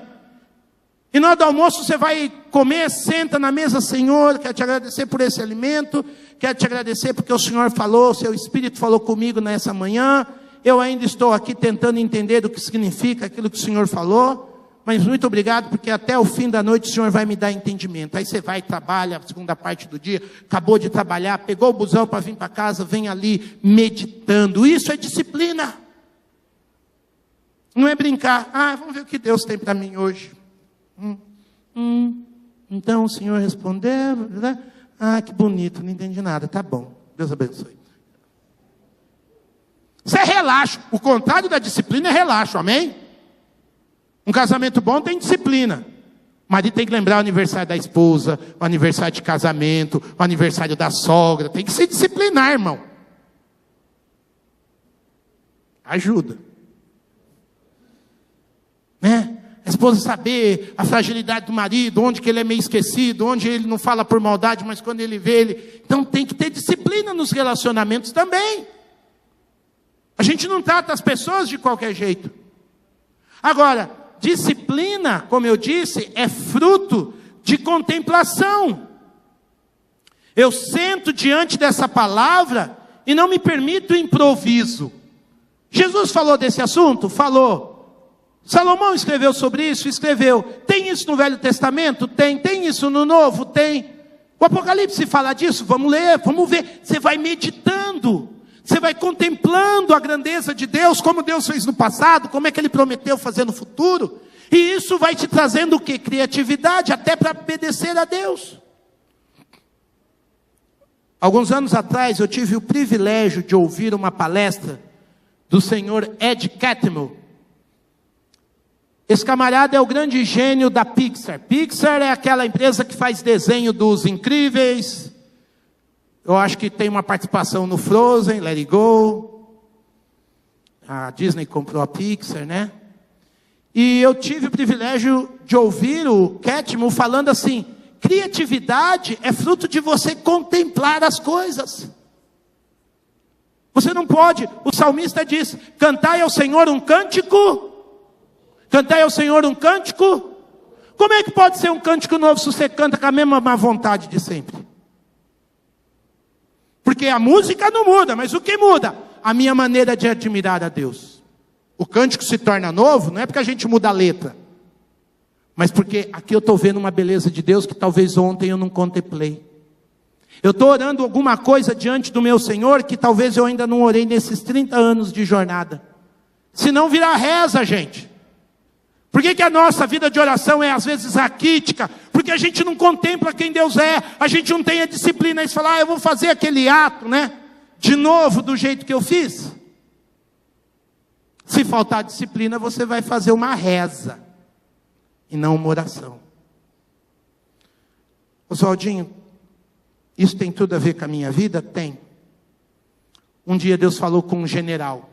E na hora do almoço você vai comer, senta na mesa, Senhor, quero te agradecer por esse alimento, quero te agradecer porque o Senhor falou, o seu Espírito falou comigo nessa manhã, eu ainda estou aqui tentando entender o que significa aquilo que o Senhor falou, mas muito obrigado porque até o fim da noite o Senhor vai me dar entendimento. Aí você vai e trabalha a segunda parte do dia, acabou de trabalhar, pegou o busão para vir para casa, vem ali meditando. Isso é disciplina. Não é brincar, vamos ver o que Deus tem para mim hoje. Então o Senhor respondeu, né? Que bonito, não entendi nada, tá bom, Deus abençoe. Isso é relaxo, o contrário da disciplina é relaxo, amém? Um casamento bom tem disciplina. O marido tem que lembrar o aniversário da esposa, o aniversário de casamento, o aniversário da sogra, tem que se disciplinar, irmão. Ajuda. Né? A esposa saber a fragilidade do marido, onde que ele é meio esquecido, onde ele não fala por maldade, mas quando ele vê ele... Então tem que ter disciplina nos relacionamentos também. A gente não trata as pessoas de qualquer jeito. Agora, disciplina, como eu disse, é fruto de contemplação. Eu sento diante dessa palavra e não me permito improviso. Jesus falou desse assunto? Falou. Salomão escreveu sobre isso? Escreveu. Tem isso no Velho Testamento? Tem. Tem isso no Novo? Tem. O Apocalipse fala disso? Vamos ler, vamos ver. Você vai meditando. Você vai contemplando a grandeza de Deus, como Deus fez no passado, como é que Ele prometeu fazer no futuro. E isso vai te trazendo o quê? Criatividade, até para obedecer a Deus. Alguns anos atrás, eu tive o privilégio de ouvir uma palestra do senhor Ed Catmull. Esse camarada é o grande gênio da Pixar. Pixar é aquela empresa que faz desenho dos Incríveis. Eu acho que tem uma participação no Frozen, Let It Go. A Disney comprou a Pixar, né? E eu tive o privilégio de ouvir o Catmull falando assim, criatividade é fruto de você contemplar as coisas. Você não pode, o salmista diz, cantai ao Senhor um cântico. Cantai ao Senhor um cântico. Como é que pode ser um cântico novo se você canta com a mesma má vontade de sempre? Porque a música não muda, mas o que muda? A minha maneira de admirar a Deus. O cântico se torna novo, não é porque a gente muda a letra, mas porque aqui eu estou vendo uma beleza de Deus que talvez ontem eu não contemplei. Eu estou orando alguma coisa diante do meu Senhor que talvez eu ainda não orei nesses 30 anos de jornada. Se não virar reza, gente. Por que a nossa vida de oração é às vezes raquítica? Porque a gente não contempla quem Deus é. A gente não tem a disciplina. E fala, eu vou fazer aquele ato, né? De novo, do jeito que eu fiz. Se faltar disciplina, você vai fazer uma reza. E não uma oração. Oswaldinho, isso tem tudo a ver com a minha vida? Tem. Um dia Deus falou com um general.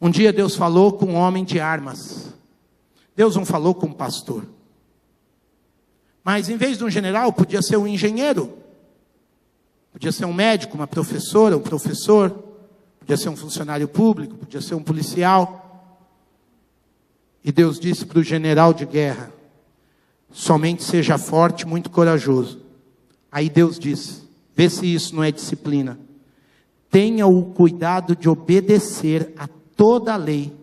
Um dia Deus falou com um homem de armas. Deus não falou com um pastor. Mas em vez de um general, podia ser um engenheiro. Podia ser um médico, uma professora, um professor, podia ser um funcionário público, podia ser um policial. E Deus disse para o general de guerra: somente seja forte e muito corajoso. Aí Deus disse, vê se isso não é disciplina: tenha o cuidado de obedecer a toda a lei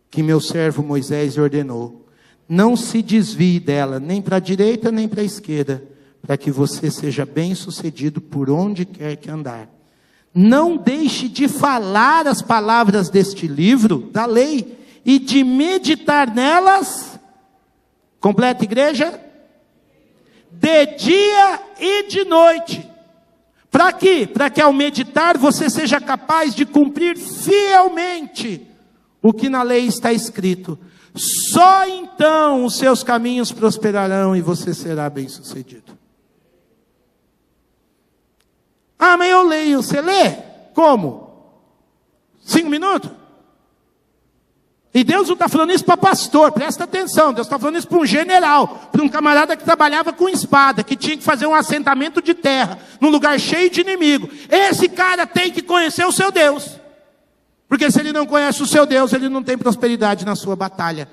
que meu servo Moisés lhe ordenou. Não se desvie dela, nem para a direita, nem para a esquerda, para que você seja bem-sucedido por onde quer que andar. Não deixe de falar as palavras deste livro, da lei, e de meditar nelas, completa igreja, de dia e de noite. Para quê? Para que ao meditar você seja capaz de cumprir fielmente o que na lei está escrito. Só então os seus caminhos prosperarão e você será bem-sucedido. Ah, mas eu leio. Você lê? Como? 5 minutos? E Deus não está falando isso para pastor, presta atenção. Deus está falando isso para um general, para um camarada que trabalhava com espada, que tinha que fazer um assentamento de terra, num lugar cheio de inimigo. Esse cara tem que conhecer o seu Deus. Porque se ele não conhece o seu Deus, ele não tem prosperidade na sua batalha.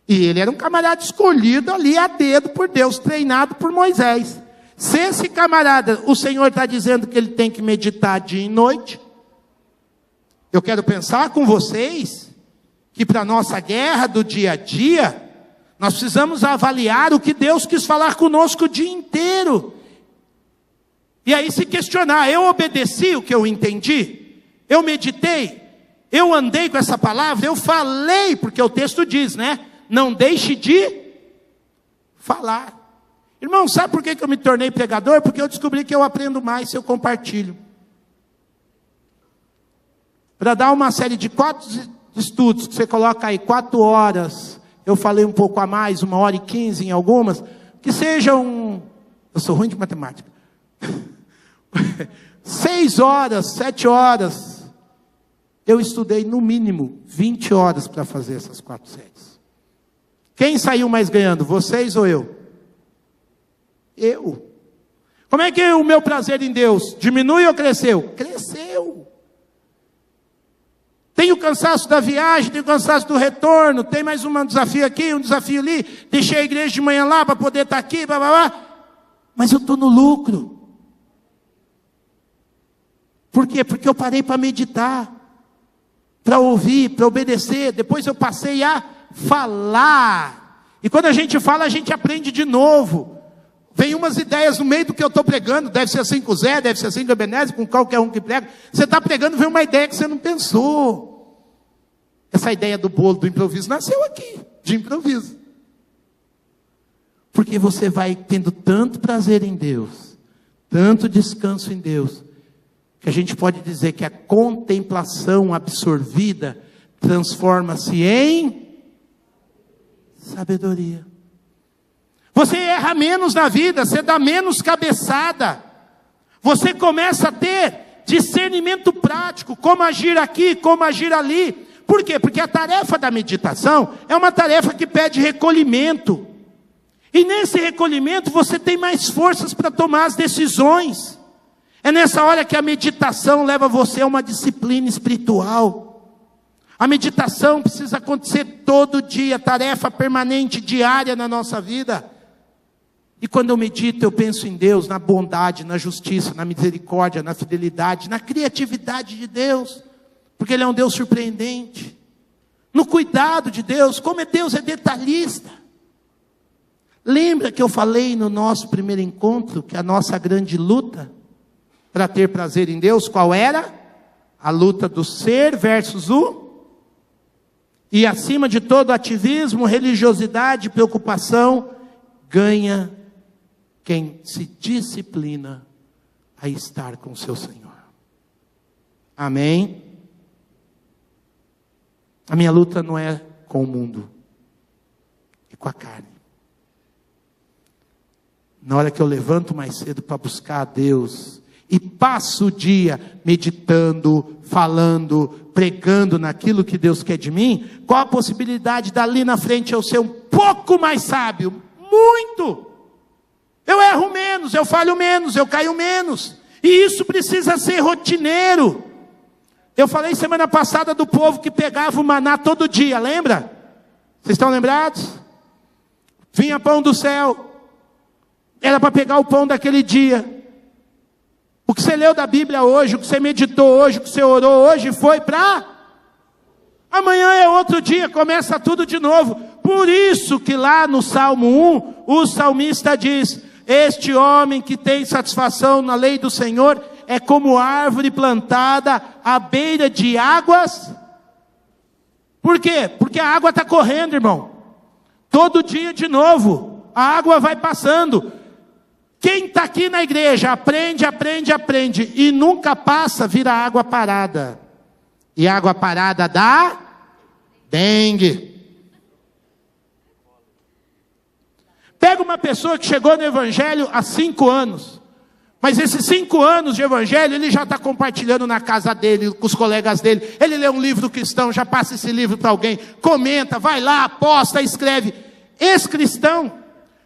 E ele era um camarada escolhido ali a dedo por Deus, treinado por Moisés. Se esse camarada, o Senhor está dizendo que ele tem que meditar dia e noite, eu quero pensar com vocês que para a nossa guerra do dia a dia, nós precisamos avaliar o que Deus quis falar conosco o dia inteiro. E aí se questionar: eu obedeci o que eu entendi? Eu meditei? Eu andei com essa palavra? Eu falei? Porque o texto diz, né? Não deixe de falar. Irmão, sabe por que eu me tornei pregador? Porque eu descobri que eu aprendo mais se eu compartilho. Para dar uma série de 4 estudos, que você coloca aí 4 horas, eu falei um pouco a mais, 1h15 em algumas, que sejam, eu sou ruim de matemática, 6 horas, 7 horas, eu estudei no mínimo 20 horas para fazer essas 4 séries. Quem saiu mais ganhando, vocês ou eu? Eu. Como é que o meu prazer em Deus diminui ou cresceu? Cresceu. Tem o cansaço da viagem, tem o cansaço do retorno, tem mais um desafio aqui, um desafio ali, deixei a igreja de manhã lá para poder estar aqui, blá, blá, blá. Mas eu estou no lucro. Por quê? Porque eu parei para meditar, para ouvir, para obedecer. Depois eu passei a falar. E quando a gente fala, a gente aprende de novo. Vem umas ideias no meio do que eu estou pregando. Deve ser assim com o Zé, deve ser assim com o Ebenezer, com qualquer um que prega. Você está pregando, vem uma ideia que você não pensou. Essa ideia do bolo do improviso nasceu aqui, de improviso. Porque você vai tendo tanto prazer em Deus, tanto descanso em Deus, que a gente pode dizer que a contemplação absorvida transforma-se em sabedoria. Você erra menos na vida, você dá menos cabeçada. Você começa a ter discernimento prático, como agir aqui, como agir ali. Por quê? Porque a tarefa da meditação é uma tarefa que pede recolhimento. E nesse recolhimento você tem mais forças para tomar as decisões. É nessa hora que a meditação leva você a uma disciplina espiritual. A meditação precisa acontecer todo dia, tarefa permanente, diária na nossa vida. E quando eu medito, eu penso em Deus, na bondade, na justiça, na misericórdia, na fidelidade, na criatividade de Deus. Porque Ele é um Deus surpreendente. No cuidado de Deus, como Deus é detalhista. Lembra que eu falei no nosso primeiro encontro, que a nossa grande luta para ter prazer em Deus, qual era? A luta do ser versus o... E acima de todo ativismo, religiosidade, preocupação, ganha quem se disciplina a estar com o seu Senhor. Amém? A minha luta não é com o mundo, é com a carne. Na hora que eu levanto mais cedo para buscar a Deus, e passo o dia meditando, falando, pregando naquilo que Deus quer de mim, qual a possibilidade dali na frente eu ser um pouco mais sábio? Muito! Eu erro menos, eu falho menos, eu caio menos. E isso precisa ser rotineiro. Eu falei semana passada do povo que pegava o maná todo dia, lembra? Vocês estão lembrados? Vinha pão do céu. Era para pegar o pão daquele dia. O que você leu da Bíblia hoje, o que você meditou hoje, o que você orou hoje, foi para... Amanhã é outro dia, começa tudo de novo. Por isso que lá no Salmo 1, o salmista diz: este homem que tem satisfação na lei do Senhor é como árvore plantada à beira de águas. Por quê? Porque a água está correndo, irmão. Todo dia de novo, a água vai passando. Quem está aqui na igreja aprende, aprende, aprende, e nunca passa, vira água parada. E água parada dá dengue. Pega uma pessoa que chegou no evangelho há 5 anos. Mas esses 5 anos de evangelho, ele já está compartilhando na casa dele, com os colegas dele. Ele lê um livro cristão, já passa esse livro para alguém. Comenta, vai lá, posta, escreve. Esse cristão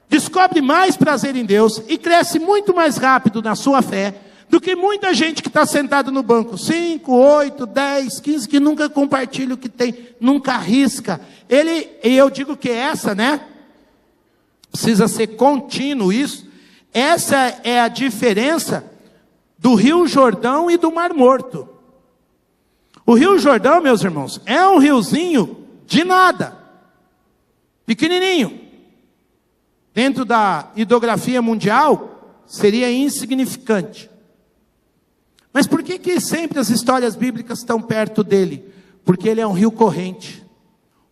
descobre mais prazer em Deus e cresce muito mais rápido na sua fé do que muita gente que está sentado no banco, 5, 8, 10, 15, que nunca compartilha o que tem, nunca arrisca. E eu digo que essa, precisa ser contínuo isso. Essa é a diferença do Rio Jordão e do Mar Morto. O Rio Jordão, meus irmãos, é um riozinho de nada, pequenininho. Dentro da hidrografia mundial, seria insignificante. Mas por que sempre as histórias bíblicas estão perto dele? Porque ele é um rio corrente.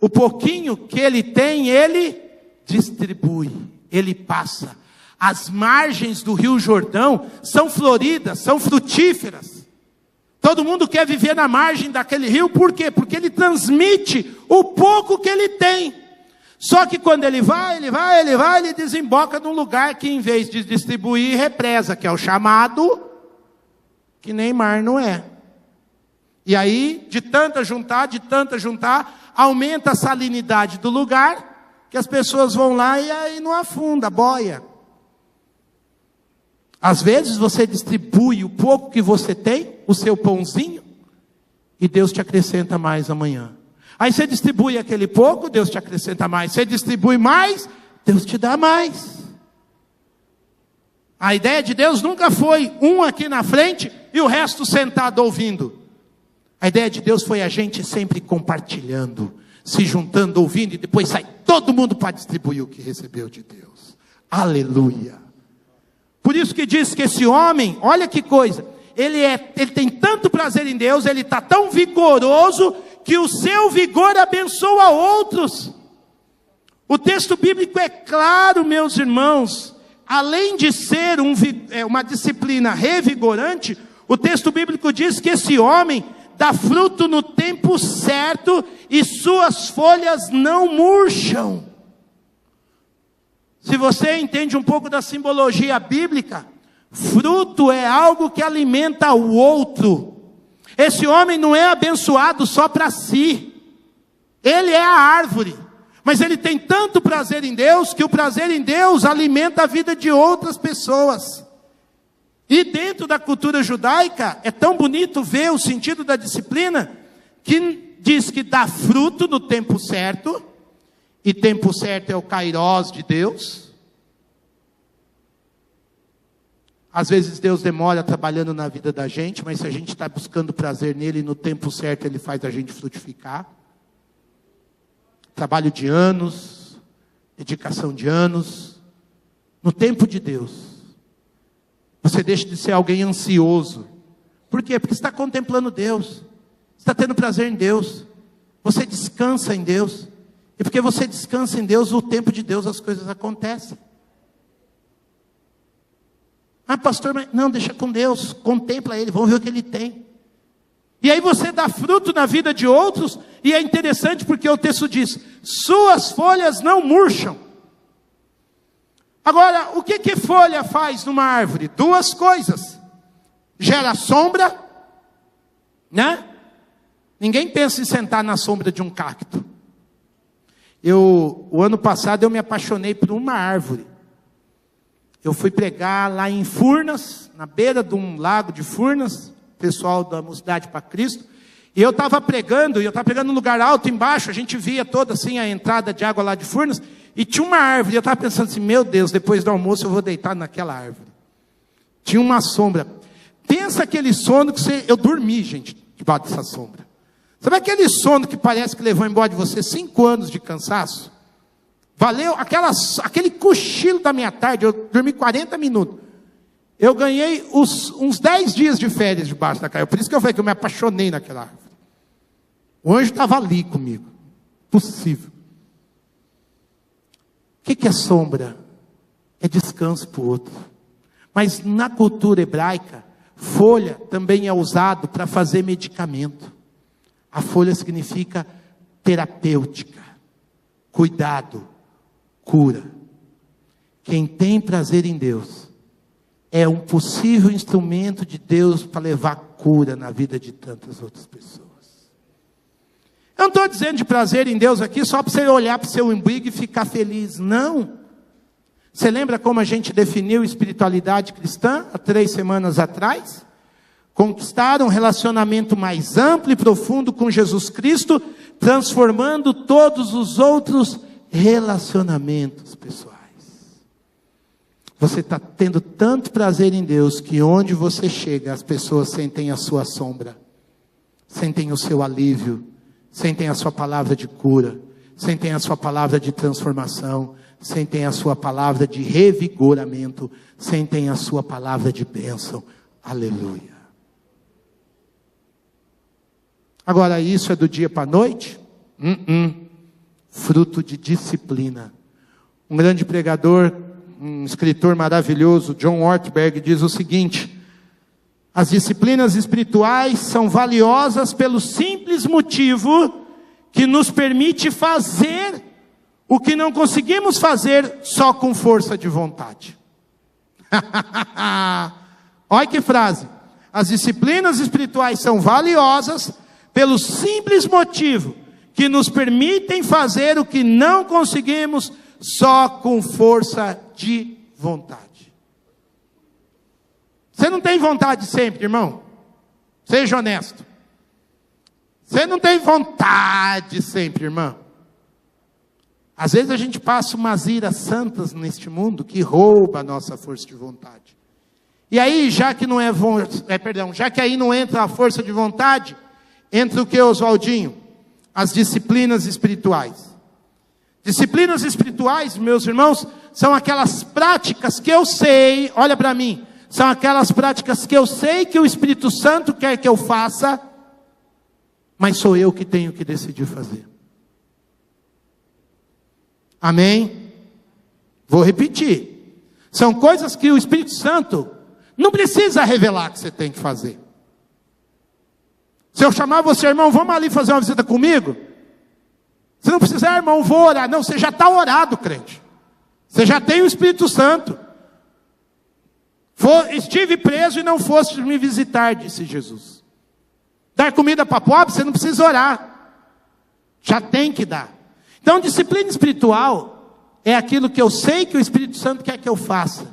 O pouquinho que ele tem, ele distribui, ele passa. As margens do Rio Jordão são floridas, são frutíferas. Todo mundo quer viver na margem daquele rio, por quê? Porque ele transmite o pouco que ele tem. Só que quando ele vai, ele desemboca num lugar que, em vez de distribuir, represa, que é o chamado, que nem mar não é. E aí, de tanta juntar, aumenta a salinidade do lugar, que as pessoas vão lá e aí não afunda, boia. Às vezes você distribui o pouco que você tem, o seu pãozinho, e Deus te acrescenta mais amanhã. Aí você distribui aquele pouco, Deus te acrescenta mais. Você distribui mais, Deus te dá mais. A ideia de Deus nunca foi um aqui na frente e o resto sentado ouvindo. A ideia de Deus foi a gente sempre compartilhando, se juntando, ouvindo, e depois sai todo mundo para distribuir o que recebeu de Deus. Aleluia. Por isso que diz que esse homem, olha que coisa, ele tem tanto prazer em Deus, ele está tão vigoroso, que o seu vigor abençoa outros. O texto bíblico é claro, meus irmãos. Além de ser uma disciplina revigorante, o texto bíblico diz que esse homem dá fruto no tempo certo e suas folhas não murcham. Se você entende um pouco da simbologia bíblica, fruto é algo que alimenta o outro. Esse homem não é abençoado só para si. Ele é a árvore. Mas ele tem tanto prazer em Deus, que o prazer em Deus alimenta a vida de outras pessoas. E dentro da cultura judaica, é tão bonito ver o sentido da disciplina, que diz que dá fruto no tempo certo, e tempo certo é o kairós de Deus. Às vezes Deus demora trabalhando na vida da gente, mas se a gente está buscando prazer nele, no tempo certo ele faz a gente frutificar. Trabalho de anos, dedicação de anos, no tempo de Deus. Você deixa de ser alguém ansioso. Por quê? Porque você está contemplando Deus. Você está tendo prazer em Deus. Você descansa em Deus. E porque você descansa em Deus, o tempo de Deus as coisas acontecem. Ah, pastor, mas não, deixa com Deus, contempla Ele, vamos ver o que Ele tem. E aí você dá fruto na vida de outros, e é interessante porque o texto diz, suas folhas não murcham. Agora, o que folha faz numa árvore? 2 coisas. Gera sombra, Ninguém pensa em sentar na sombra de um cacto. O ano passado eu me apaixonei por uma árvore. Eu fui pregar lá em Furnas, na beira de um lago de Furnas, pessoal da Mocidade para Cristo. E eu estava pregando num lugar alto embaixo, a gente via toda assim a entrada de água lá de Furnas, e tinha uma árvore, e eu estava pensando assim, meu Deus, depois do almoço eu vou deitar naquela árvore. Tinha uma sombra. Pensa aquele sono que eu dormi, gente, debaixo dessa sombra. Sabe aquele sono que parece que levou embora de você 5 anos de cansaço? Valeu aquele cochilo da minha tarde, eu dormi 40 minutos. Eu ganhei uns 10 dias de férias debaixo da caixa. Por isso que eu falei que eu me apaixonei naquela árvore. O anjo estava ali comigo. Possível. O que é sombra? É descanso para o outro. Mas na cultura hebraica, folha também é usado para fazer medicamento. A folha significa terapêutica, cuidado, cura. Quem tem prazer em Deus é um possível instrumento de Deus para levar cura na vida de tantas outras pessoas. Eu não estou dizendo de prazer em Deus aqui só para você olhar para o seu umbigo e ficar feliz. Não. Você lembra como a gente definiu espiritualidade cristã há 3 semanas atrás? Conquistar um relacionamento mais amplo e profundo com Jesus Cristo, transformando todos os outros relacionamentos pessoais. Você está tendo tanto prazer em Deus que onde você chega, as pessoas sentem a sua sombra, sentem o seu alívio, sentem a sua palavra de cura, sentem a sua palavra de transformação, sentem a sua palavra de revigoramento, sentem a sua palavra de bênção. Aleluia. Agora, isso é do dia para a noite? Fruto de disciplina. Um grande pregador, um escritor maravilhoso, John Ortberg, diz o seguinte: as disciplinas espirituais são valiosas pelo simples motivo que nos permite fazer o que não conseguimos fazer só com força de vontade. Olha que frase. As disciplinas espirituais são valiosas pelo simples motivo que nos permitem fazer o que não conseguimos só com força de vontade. Você não tem vontade sempre, irmão? Seja honesto. Você não tem vontade sempre, irmão? Às vezes a gente passa umas iras santas neste mundo que rouba a nossa força de vontade. E aí, já que aí não entra a força de vontade, entra o que, Oswaldinho? As disciplinas espirituais. Disciplinas espirituais, meus irmãos, são aquelas práticas que eu sei, olha para mim, são aquelas práticas que eu sei que o Espírito Santo quer que eu faça, mas sou eu que tenho que decidir fazer. Amém? Vou repetir. São coisas que o Espírito Santo não precisa revelar que você tem que fazer. Se eu chamar você, irmão, vamos ali fazer uma visita comigo? Você não precisa, irmão, vou orar. Não, você já está orado, crente. Você já tem o Espírito Santo. Estive preso e não foste me visitar, disse Jesus. Dar comida para pobre, você não precisa orar. Já tem que dar. Então, disciplina espiritual é aquilo que eu sei que o Espírito Santo quer que eu faça.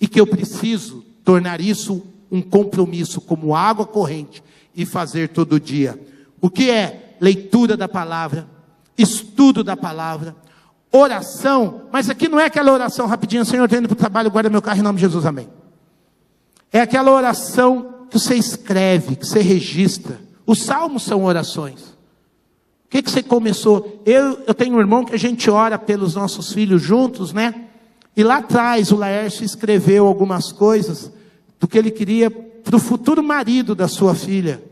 E que eu preciso tornar isso um compromisso, como água corrente, e fazer todo dia. O que é? Leitura da palavra, estudo da palavra, oração. Mas aqui não é aquela oração rapidinho, Senhor, estou indo para o trabalho, guarda meu carro em nome de Jesus, amém. É aquela oração que você escreve, que você registra. Os salmos são orações. O que você começou? Eu tenho um irmão que a gente ora pelos nossos filhos juntos, né? E lá atrás o Laércio escreveu algumas coisas do que ele queria para o futuro marido da sua filha.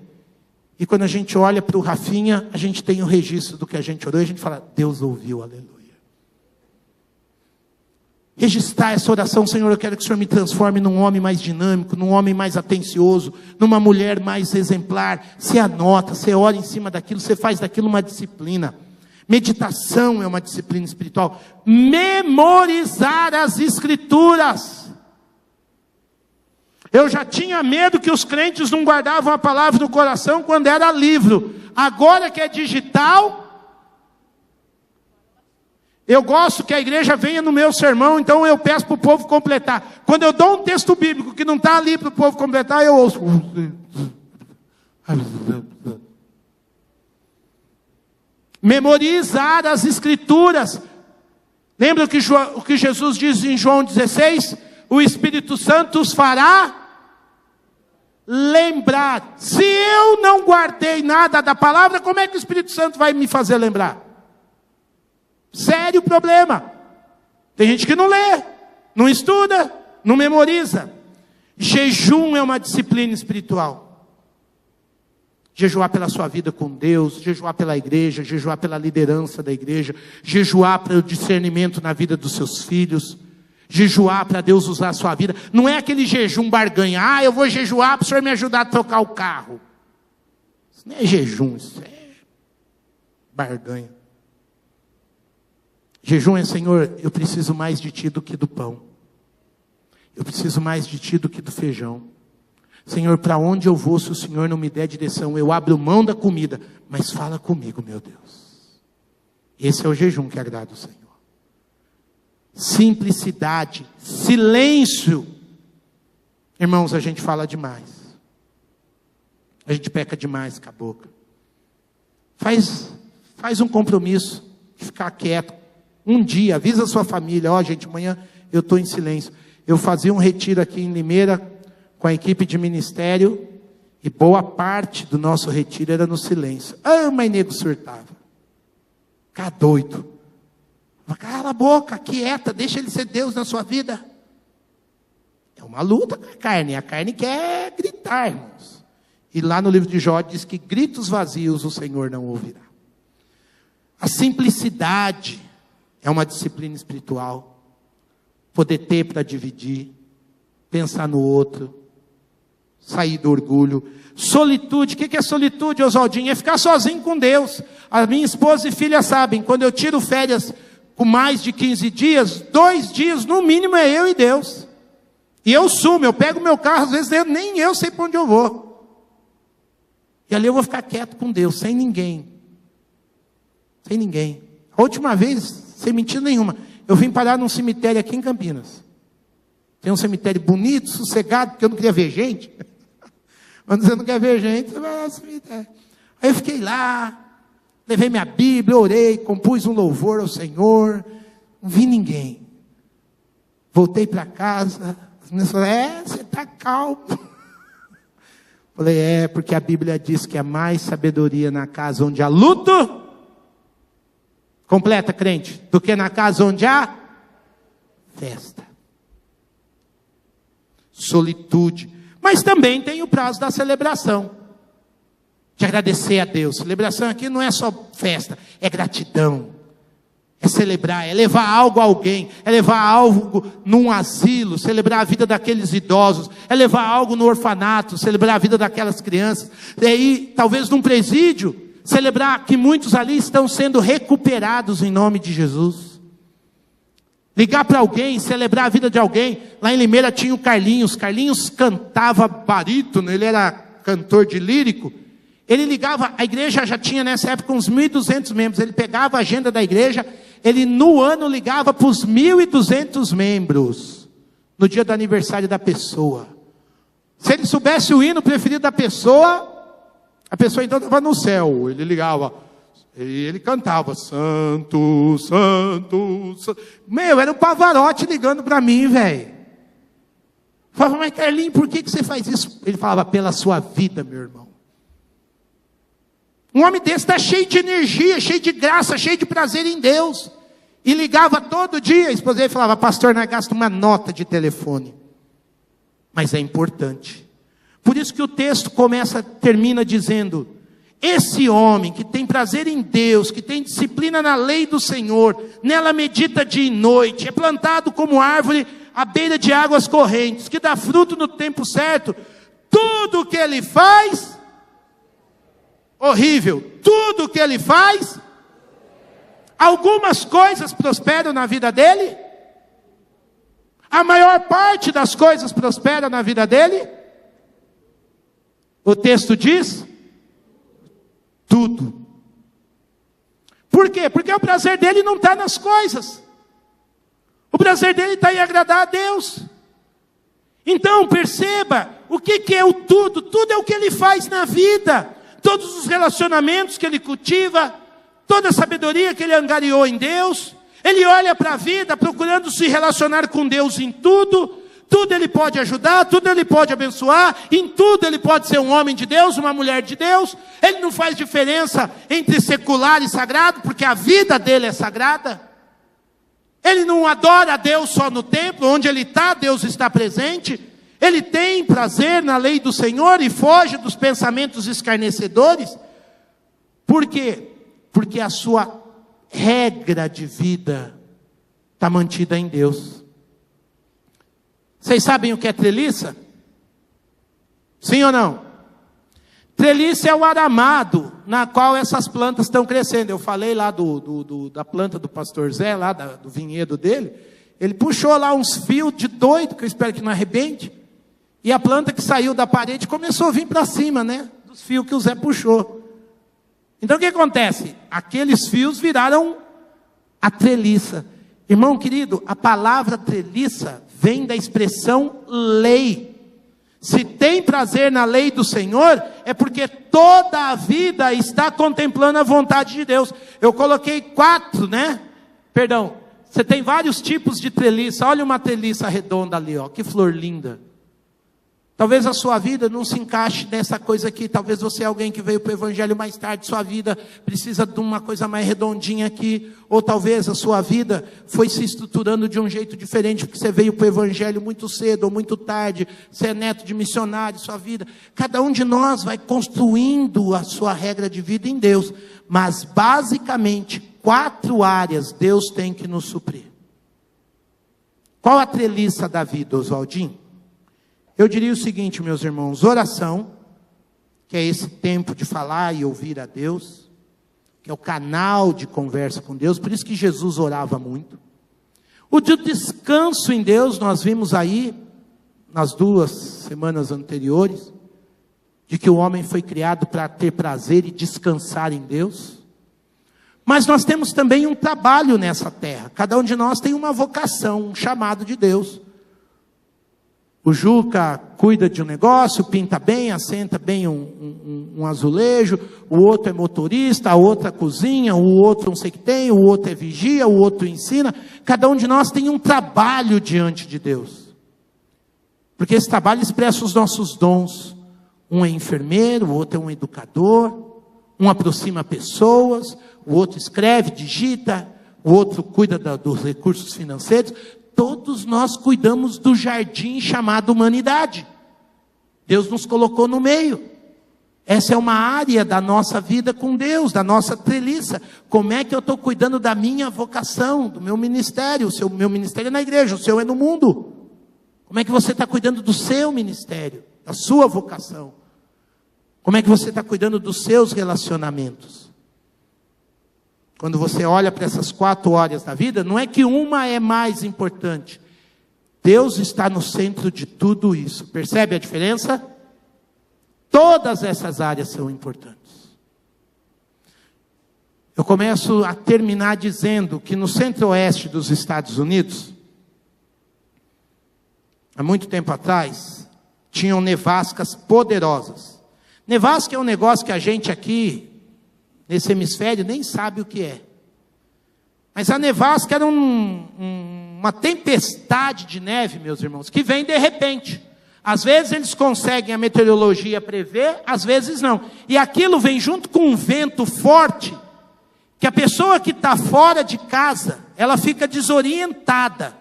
E quando a gente olha para o Rafinha, a gente tem o registro do que a gente orou e a gente fala, Deus ouviu, aleluia. Registrar essa oração, Senhor, eu quero que o Senhor me transforme num homem mais dinâmico, num homem mais atencioso, numa mulher mais exemplar. Você anota, você ora em cima daquilo, você faz daquilo uma disciplina. Meditação é uma disciplina espiritual. Memorizar as Escrituras. Eu já tinha medo que os crentes não guardavam a palavra no coração quando era livro. Agora que é digital, Eu gosto que a igreja venha no meu sermão, então eu peço para o povo completar. Quando eu dou um texto bíblico que não está ali para o povo completar, eu ouço. Memorizar as escrituras. Lembra o que Jesus diz em João 16? O Espírito Santo os fará lembrar. Se eu não guardei nada da palavra, como é que o Espírito Santo vai me fazer lembrar? Sério problema. Tem gente que não lê, não estuda, não memoriza. Jejum é uma disciplina espiritual. Jejuar pela sua vida com Deus, jejuar pela igreja, jejuar pela liderança da igreja, jejuar para o discernimento na vida dos seus filhos, jejuar para Deus usar a sua vida. Não é aquele jejum barganha, eu vou jejuar para o Senhor me ajudar a trocar o carro. Isso não é jejum, isso é barganha. Jejum é, Senhor, eu preciso mais de Ti do que do pão. Eu preciso mais de Ti do que do feijão. Senhor, para onde eu vou se o Senhor não me der direção? Eu abro mão da comida, mas fala comigo, meu Deus. Esse é o jejum que agrada o Senhor. Simplicidade, silêncio. Irmãos, a gente fala demais. A gente peca demais com a boca. Faz um compromisso de ficar quieto. Um dia, avisa a sua família, gente, amanhã eu estou em silêncio. Eu fazia um retiro aqui em Limeira, com a equipe de ministério, e boa parte do nosso retiro era no silêncio. Mas nego surtava. Ficar doido. Cala a boca, quieta, deixa ele ser Deus na sua vida. É uma luta com a carne quer gritar, irmãos. E lá no livro de Jó diz que gritos vazios o Senhor não ouvirá. A simplicidade é uma disciplina espiritual. Poder ter para dividir, pensar no outro, sair do orgulho. Solitude, o que é solitude, Oswaldinho? É ficar sozinho com Deus. A minha esposa e filha sabem, quando eu tiro férias com mais de 15 dias, 2 dias no mínimo é eu e Deus. E eu sumo, eu pego meu carro, às vezes nem eu sei para onde eu vou. E ali eu vou ficar quieto com Deus, sem ninguém. Sem ninguém. A última vez, sem mentira nenhuma, eu vim parar num cemitério aqui em Campinas. Tem um cemitério bonito, sossegado, porque eu não queria ver gente. Quando você não quer ver gente, você vai lá no cemitério. Aí eu fiquei lá, levei minha Bíblia, orei, compus um louvor ao Senhor. Não vi ninguém. Voltei para casa. As meninas falaram, você está calmo. Falei, porque a Bíblia diz que há mais sabedoria na casa onde há luto. Completa, crente. Do que na casa onde há festa. Solitude. Mas também tem o prazo da celebração. De agradecer a Deus. Celebração aqui não é só festa, é gratidão. É celebrar, é levar algo a alguém. É levar algo num asilo, celebrar a vida daqueles idosos. É levar algo no orfanato, celebrar a vida daquelas crianças. E aí, talvez num presídio, celebrar que muitos ali estão sendo recuperados em nome de Jesus. Ligar para alguém, celebrar a vida de alguém. Lá em Limeira tinha o Carlinhos. Carlinhos cantava barítono, ele era cantor de lírico. Ele ligava, a igreja já tinha nessa época uns 1.200 membros. Ele pegava a agenda da igreja, ele no ano ligava para os 1.200 membros. No dia do aniversário da pessoa. Se ele soubesse o hino preferido da pessoa, a pessoa então estava no céu. Ele ligava. E ele cantava, santo, santo, santo. Era um Pavarotti ligando para mim, velho. Falava, mas Carlinhos, por que você faz isso? Ele falava, pela sua vida, meu irmão. Um homem desse está cheio de energia, cheio de graça, cheio de prazer em Deus. E ligava todo dia. A esposa dele falava, pastor, nós gastamos uma nota de telefone. Mas é importante. Por isso que o texto termina dizendo, esse homem que tem prazer em Deus, que tem disciplina na lei do Senhor, nela medita dia e noite, é plantado como árvore à beira de águas correntes, que dá fruto no tempo certo, tudo o que ele faz, horrível, tudo o que ele faz, algumas coisas prosperam na vida dele, a maior parte das coisas prospera na vida dele, o texto diz, tudo. Por quê? Porque o prazer dele não está nas coisas. O prazer dele está em agradar a Deus. Então perceba, o que é o tudo? Tudo é o que ele faz na vida. Todos os relacionamentos que ele cultiva, toda a sabedoria que ele angariou em Deus. Ele olha para a vida procurando se relacionar com Deus em tudo. Tudo ele pode ajudar, tudo ele pode abençoar, em tudo ele pode ser um homem de Deus, uma mulher de Deus. Ele não faz diferença entre secular e sagrado, porque a vida dele é sagrada. Ele não adora a Deus só no templo, onde ele está, Deus está presente. Ele tem prazer na lei do Senhor e foge dos pensamentos escarnecedores. Por quê? Porque a sua regra de vida está mantida em Deus. Vocês sabem o que é treliça? Sim ou não? Treliça é o aramado na qual essas plantas estão crescendo. Eu falei lá da planta do pastor Zé, lá do vinhedo dele. Ele puxou lá uns fios de doido, que eu espero que não arrebente. E a planta que saiu da parede começou a vir para cima, né? Dos fios que o Zé puxou. Então o que acontece? Aqueles fios viraram a treliça. Irmão querido, a palavra treliça vem da expressão lei. Se tem prazer na lei do Senhor, é porque toda a vida está contemplando a vontade de Deus. Eu coloquei 4, né? Perdão, você tem vários tipos de treliça. Olha uma treliça redonda ali, ó, que flor linda. Talvez a sua vida não se encaixe nessa coisa aqui. Talvez você é alguém que veio para o evangelho mais tarde. Sua vida precisa de uma coisa mais redondinha aqui. Ou talvez a sua vida foi se estruturando de um jeito diferente, porque você veio para o evangelho muito cedo ou muito tarde. Você é neto de missionário, sua vida. Cada um de nós vai construindo a sua regra de vida em Deus. Mas basicamente 4 áreas Deus tem que nos suprir. Qual a treliça da vida, Oswaldinho? Eu diria o seguinte, meus irmãos: oração, que é esse tempo de falar e ouvir a Deus, que é o canal de conversa com Deus, por isso que Jesus orava muito. O descanso em Deus, nós vimos aí, nas 2 semanas anteriores, de que o homem foi criado para ter prazer e descansar em Deus. Mas nós temos também um trabalho nessa terra, cada um de nós tem uma vocação, um chamado de Deus. O Juca cuida de um negócio, pinta bem, assenta bem um azulejo. O outro é motorista, a outra cozinha, o outro não sei o que tem, o outro é vigia, o outro ensina. Cada um de nós tem um trabalho diante de Deus. Porque esse trabalho expressa os nossos dons. Um é enfermeiro, o outro é um educador. Um aproxima pessoas, o outro escreve, digita. O outro cuida dos recursos financeiros. Todos nós cuidamos do jardim chamado humanidade. Deus nos colocou no meio. Essa é uma área da nossa vida com Deus, da nossa treliça. Como é que eu estou cuidando da minha vocação, do meu ministério? Meu ministério é na igreja, o seu é no mundo. Como é que você está cuidando do seu ministério, da sua vocação? Como é que você está cuidando dos seus relacionamentos? Quando você olha para essas 4 áreas da vida, não é que uma é mais importante. Deus está no centro de tudo isso. Percebe a diferença? Todas essas áreas são importantes. Eu começo a terminar dizendo que no centro-oeste dos Estados Unidos, há muito tempo atrás, tinham nevascas poderosas. Nevasca é um negócio que a gente aqui, nesse hemisfério, nem sabe o que é. Mas a nevasca era uma tempestade de neve, meus irmãos, que vem de repente. Às vezes eles conseguem a meteorologia prever, às vezes não. E aquilo vem junto com um vento forte, que a pessoa que está fora de casa, ela fica desorientada.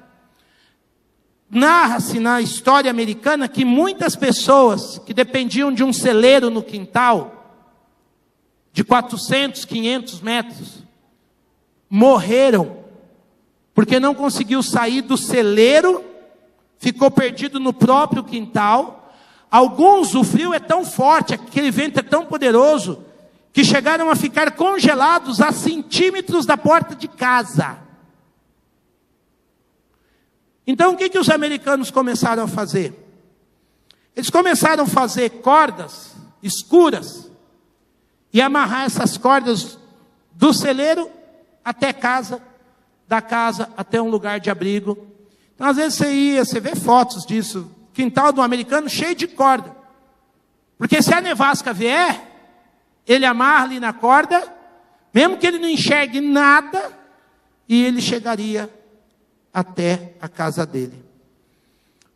Narra-se na história americana que muitas pessoas que dependiam de um celeiro no quintal, de 400, 500 metros, morreram, porque não conseguiu sair do celeiro, ficou perdido no próprio quintal. Alguns, o frio é tão forte, aquele vento é tão poderoso, que chegaram a ficar congelados a centímetros da porta de casa. Então o que os americanos começaram a fazer? Eles começaram a fazer cordas escuras, e amarrar essas cordas do celeiro até casa, da casa até um lugar de abrigo. Então, às vezes você vê fotos disso, quintal do americano cheio de corda. Porque se a nevasca vier, ele amarra ali na corda, mesmo que ele não enxergue nada, e ele chegaria até a casa dele.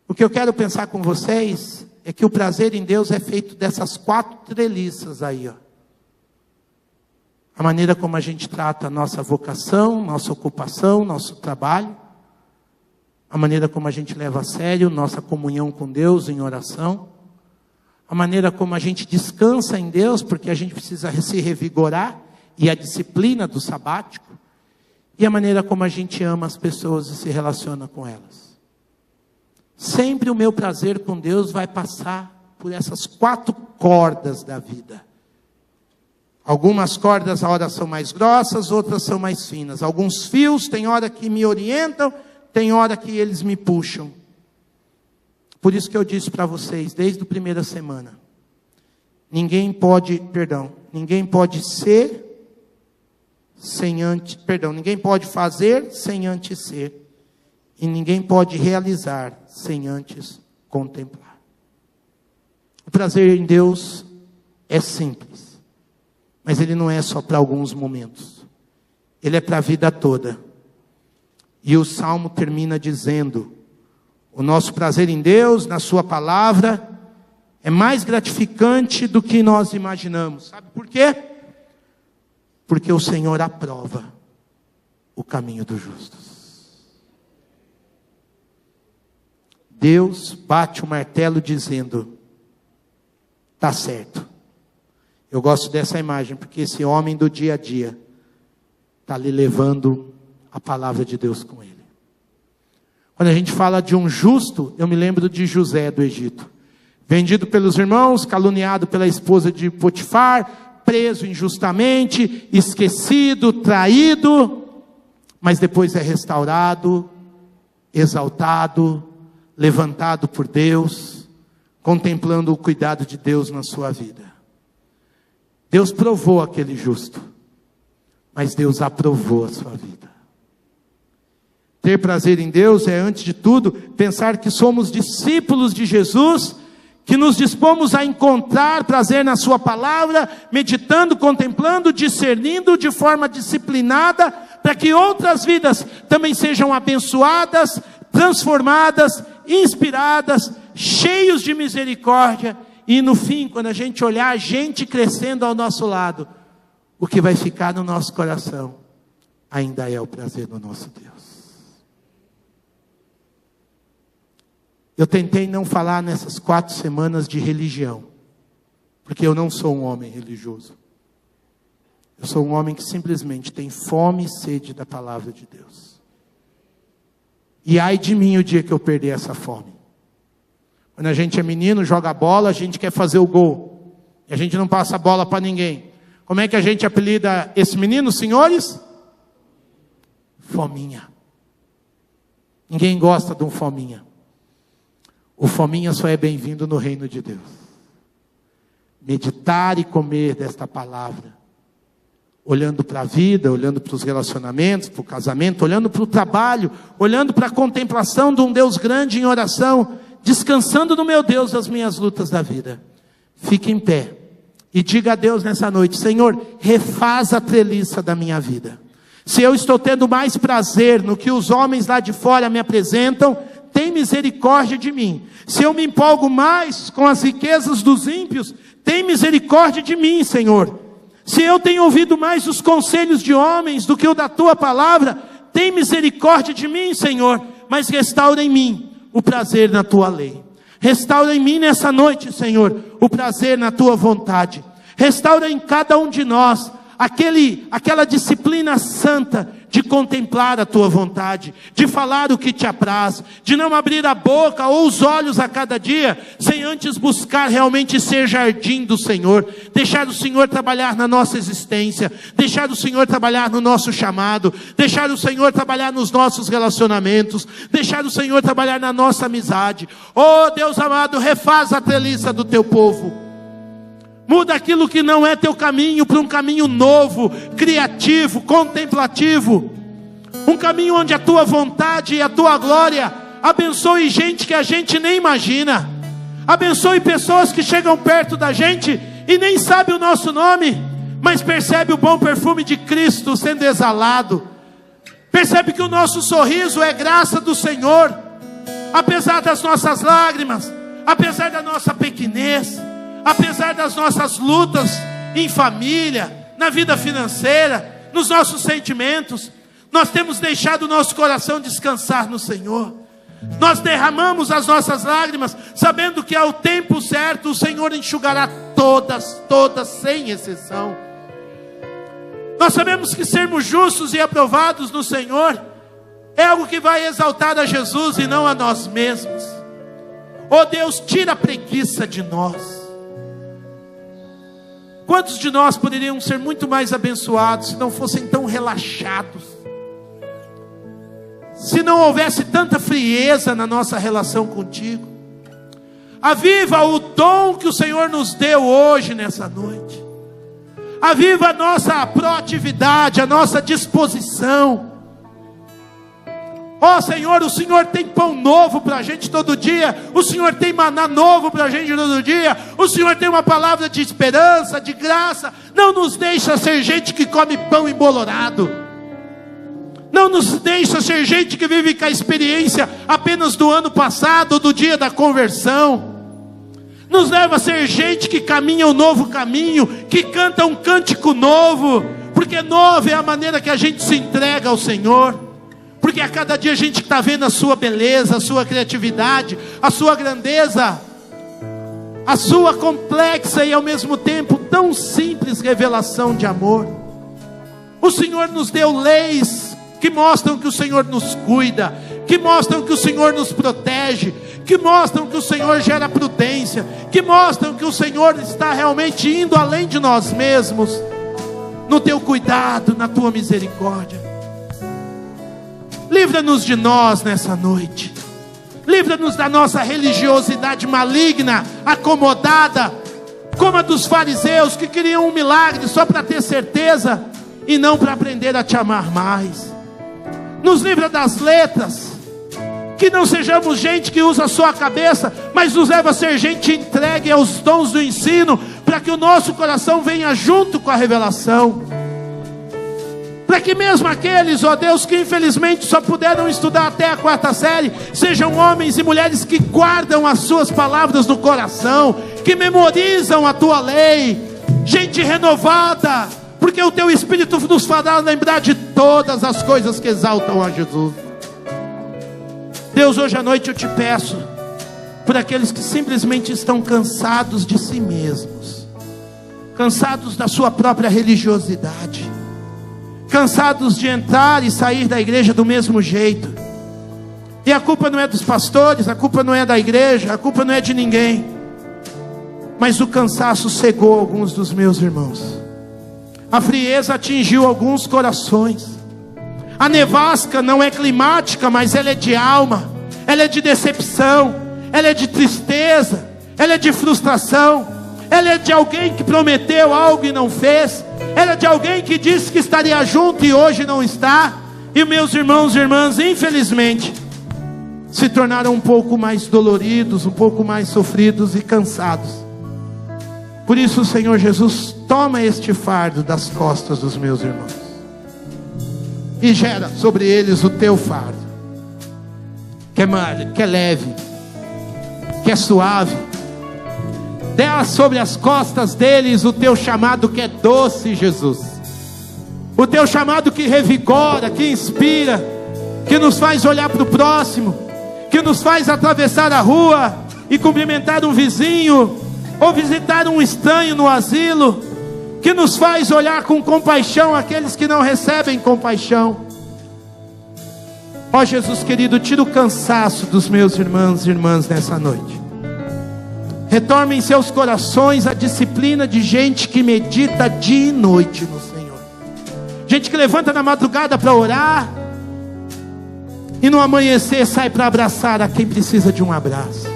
O que eu quero pensar com vocês é que o prazer em Deus é feito dessas 4 treliças aí, ó. A maneira como a gente trata a nossa vocação, nossa ocupação, nosso trabalho. A maneira como a gente leva a sério nossa comunhão com Deus em oração. A maneira como a gente descansa em Deus, porque a gente precisa se revigorar. E a disciplina do sabático. E a maneira como a gente ama as pessoas e se relaciona com elas. Sempre o meu prazer com Deus vai passar por essas 4 cordas da vida. Algumas cordas a hora são mais grossas, outras são mais finas. Alguns fios tem hora que me orientam, tem hora que eles me puxam. Por isso que eu disse para vocês, desde a primeira semana. Ninguém pode fazer sem antes ser. E ninguém pode realizar sem antes contemplar. O prazer em Deus é simples. Mas ele não é só para alguns momentos. Ele é para a vida toda. E o Salmo termina dizendo: o nosso prazer em Deus, na sua palavra, é mais gratificante do que nós imaginamos. Sabe por quê? Porque o Senhor aprova o caminho dos justos. Deus bate o martelo dizendo: está certo. Eu gosto dessa imagem, porque esse homem do dia a dia está ali levando a palavra de Deus com ele. Quando a gente fala de um justo, eu me lembro de José do Egito. Vendido pelos irmãos, caluniado pela esposa de Potifar, preso injustamente, esquecido, traído, mas depois é restaurado, exaltado, levantado por Deus, contemplando o cuidado de Deus na sua vida. Deus provou aquele justo, mas Deus aprovou a sua vida. Ter prazer em Deus é, antes de tudo, pensar que somos discípulos de Jesus, que nos dispomos a encontrar prazer na sua palavra, meditando, contemplando, discernindo de forma disciplinada, para que outras vidas também sejam abençoadas, transformadas, inspiradas, cheios de misericórdia. E no fim, quando a gente olhar a gente crescendo ao nosso lado, o que vai ficar no nosso coração ainda é o prazer do nosso Deus. Eu tentei não falar nessas 4 semanas de religião, porque eu não sou um homem religioso. Eu sou um homem que simplesmente tem fome e sede da palavra de Deus. E ai de mim o dia que eu perder essa fome. Quando a gente é menino, joga bola, a gente quer fazer o gol. E a gente não passa a bola para ninguém. Como é que a gente apelida esse menino, senhores? Fominha. Ninguém gosta de um fominha. O fominha só é bem-vindo no reino de Deus. Meditar e comer desta palavra. Olhando para a vida, olhando para os relacionamentos, para o casamento, olhando para o trabalho, olhando para a contemplação de um Deus grande em oração, descansando no meu Deus das minhas lutas da vida. Fique em pé e diga a Deus nessa noite: Senhor, refaz a treliça da minha vida. Se eu estou tendo mais prazer no que os homens lá de fora me apresentam, tem misericórdia de mim. Se eu me empolgo mais com as riquezas dos ímpios, tem misericórdia de mim, Senhor. Se eu tenho ouvido mais os conselhos de homens do que o da tua palavra, tem misericórdia de mim, Senhor. Mas restaura em mim o prazer na tua lei. Restaura em mim nessa noite, Senhor, o prazer na tua vontade. Restaura em cada um de nós aquela disciplina santa de contemplar a tua vontade, de falar o que te apraz, de não abrir a boca ou os olhos a cada dia, sem antes buscar realmente ser jardim do Senhor, deixar o Senhor trabalhar na nossa existência, deixar o Senhor trabalhar no nosso chamado, deixar o Senhor trabalhar nos nossos relacionamentos, deixar o Senhor trabalhar na nossa amizade. Oh Deus amado, refaz a treliça do teu povo. Muda aquilo que não é teu caminho para um caminho novo, criativo, contemplativo. Um caminho onde a tua vontade e a tua glória abençoe gente que a gente nem imagina. Abençoe pessoas que chegam perto da gente e nem sabe o nosso nome, mas percebe o bom perfume de Cristo sendo exalado. Percebe que o nosso sorriso é graça do Senhor. Apesar das nossas lágrimas, apesar da nossa pequenez, apesar das nossas lutas em família, na vida financeira, nos nossos sentimentos, nós temos deixado o nosso coração descansar no Senhor. Nós derramamos as nossas lágrimas, sabendo que ao tempo certo o Senhor enxugará todas, sem exceção. Nós sabemos que sermos justos e aprovados no Senhor é algo que vai exaltar a Jesus e não a nós mesmos. Oh Deus, tira a preguiça de nós. Quantos de nós poderiam ser muito mais abençoados se não fossem tão relaxados? Se não houvesse tanta frieza na nossa relação contigo? Aviva o dom que o Senhor nos deu hoje, nessa noite. Aviva a nossa proatividade, a nossa disposição. Ó Senhor, o Senhor tem pão novo para a gente todo dia. O Senhor tem maná novo para a gente todo dia. O Senhor tem uma palavra de esperança, de graça. Não nos deixa ser gente que come pão embolorado. Não nos deixa ser gente que vive com a experiência apenas do ano passado, do dia da conversão. Nos leva a ser gente que caminha um novo caminho, que canta um cântico novo, porque novo é a maneira que a gente se entrega ao Senhor. Porque a cada dia a gente está vendo a sua beleza, a sua criatividade, a sua grandeza, a sua complexa e ao mesmo tempo tão simples revelação de amor. O Senhor nos deu leis que mostram que o Senhor nos cuida, que mostram que o Senhor nos protege, que mostram que o Senhor gera prudência, que mostram que o Senhor está realmente indo além de nós mesmos, no teu cuidado, na tua misericórdia. Livra-nos de nós nessa noite. Livra-nos da nossa religiosidade maligna, acomodada, como a dos fariseus que queriam um milagre só para ter certeza e não para aprender a te amar mais. Nos livra das letras, que não sejamos gente que usa só a cabeça, mas nos leva a ser gente entregue aos dons do ensino, para que o nosso coração venha junto com a revelação. Para que mesmo aqueles, ó Deus, que infelizmente só puderam estudar até a 4ª série, sejam homens e mulheres que guardam as suas palavras no coração, que memorizam a tua lei, gente renovada, porque o teu Espírito nos fará lembrar de todas as coisas que exaltam a Jesus. Deus, hoje à noite eu te peço, por aqueles que simplesmente estão cansados de si mesmos, cansados da sua própria religiosidade, cansados de entrar e sair da igreja do mesmo jeito. E a culpa não é dos pastores, a culpa não é da igreja, a culpa não é de ninguém. Mas o cansaço cegou alguns dos meus irmãos. A frieza atingiu alguns corações. A nevasca não é climática, mas ela é de alma. Ela é de decepção, ela é de tristeza, ela é de frustração. Ela é de alguém que prometeu algo e não fez. Ela é de alguém que disse que estaria junto e hoje não está. E meus irmãos e irmãs, infelizmente, se tornaram um pouco mais doloridos, um pouco mais sofridos e cansados. Por isso, Senhor Jesus, toma este fardo das costas dos meus irmãos e gera sobre eles o teu fardo, que é leve, que é suave. Dá sobre as costas deles o teu chamado que é doce, Jesus. O teu chamado que revigora, que inspira, que nos faz olhar para o próximo, que nos faz atravessar a rua e cumprimentar um vizinho, ou visitar um estranho no asilo, que nos faz olhar com compaixão aqueles que não recebem compaixão. Ó Jesus querido, tira o cansaço dos meus irmãos e irmãs nessa noite. Retorne em seus corações a disciplina de gente que medita dia e noite no Senhor. Gente que levanta na madrugada para orar e no amanhecer sai para abraçar a quem precisa de um abraço.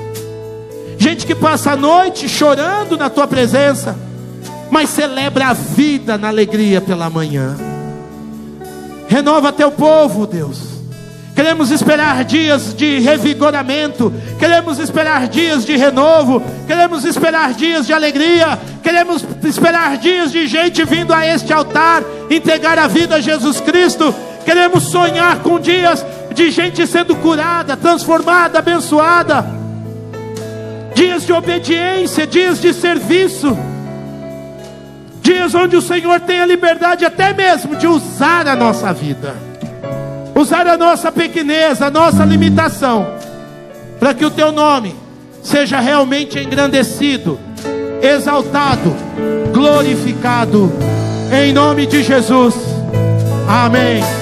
Gente que passa a noite chorando na tua presença, mas celebra a vida na alegria pela manhã. Renova teu povo, Deus. Queremos esperar dias de revigoramento, queremos esperar dias de renovo, queremos esperar dias de alegria, queremos esperar dias de gente vindo a este altar, entregar a vida a Jesus Cristo. Queremos sonhar com dias de gente sendo curada, transformada, abençoada, dias de obediência, dias de serviço, dias onde o Senhor tem a liberdade até mesmo de usar a nossa vida, usar a nossa pequenez, a nossa limitação, para que o teu nome seja realmente engrandecido, exaltado, glorificado, em nome de Jesus. Amém.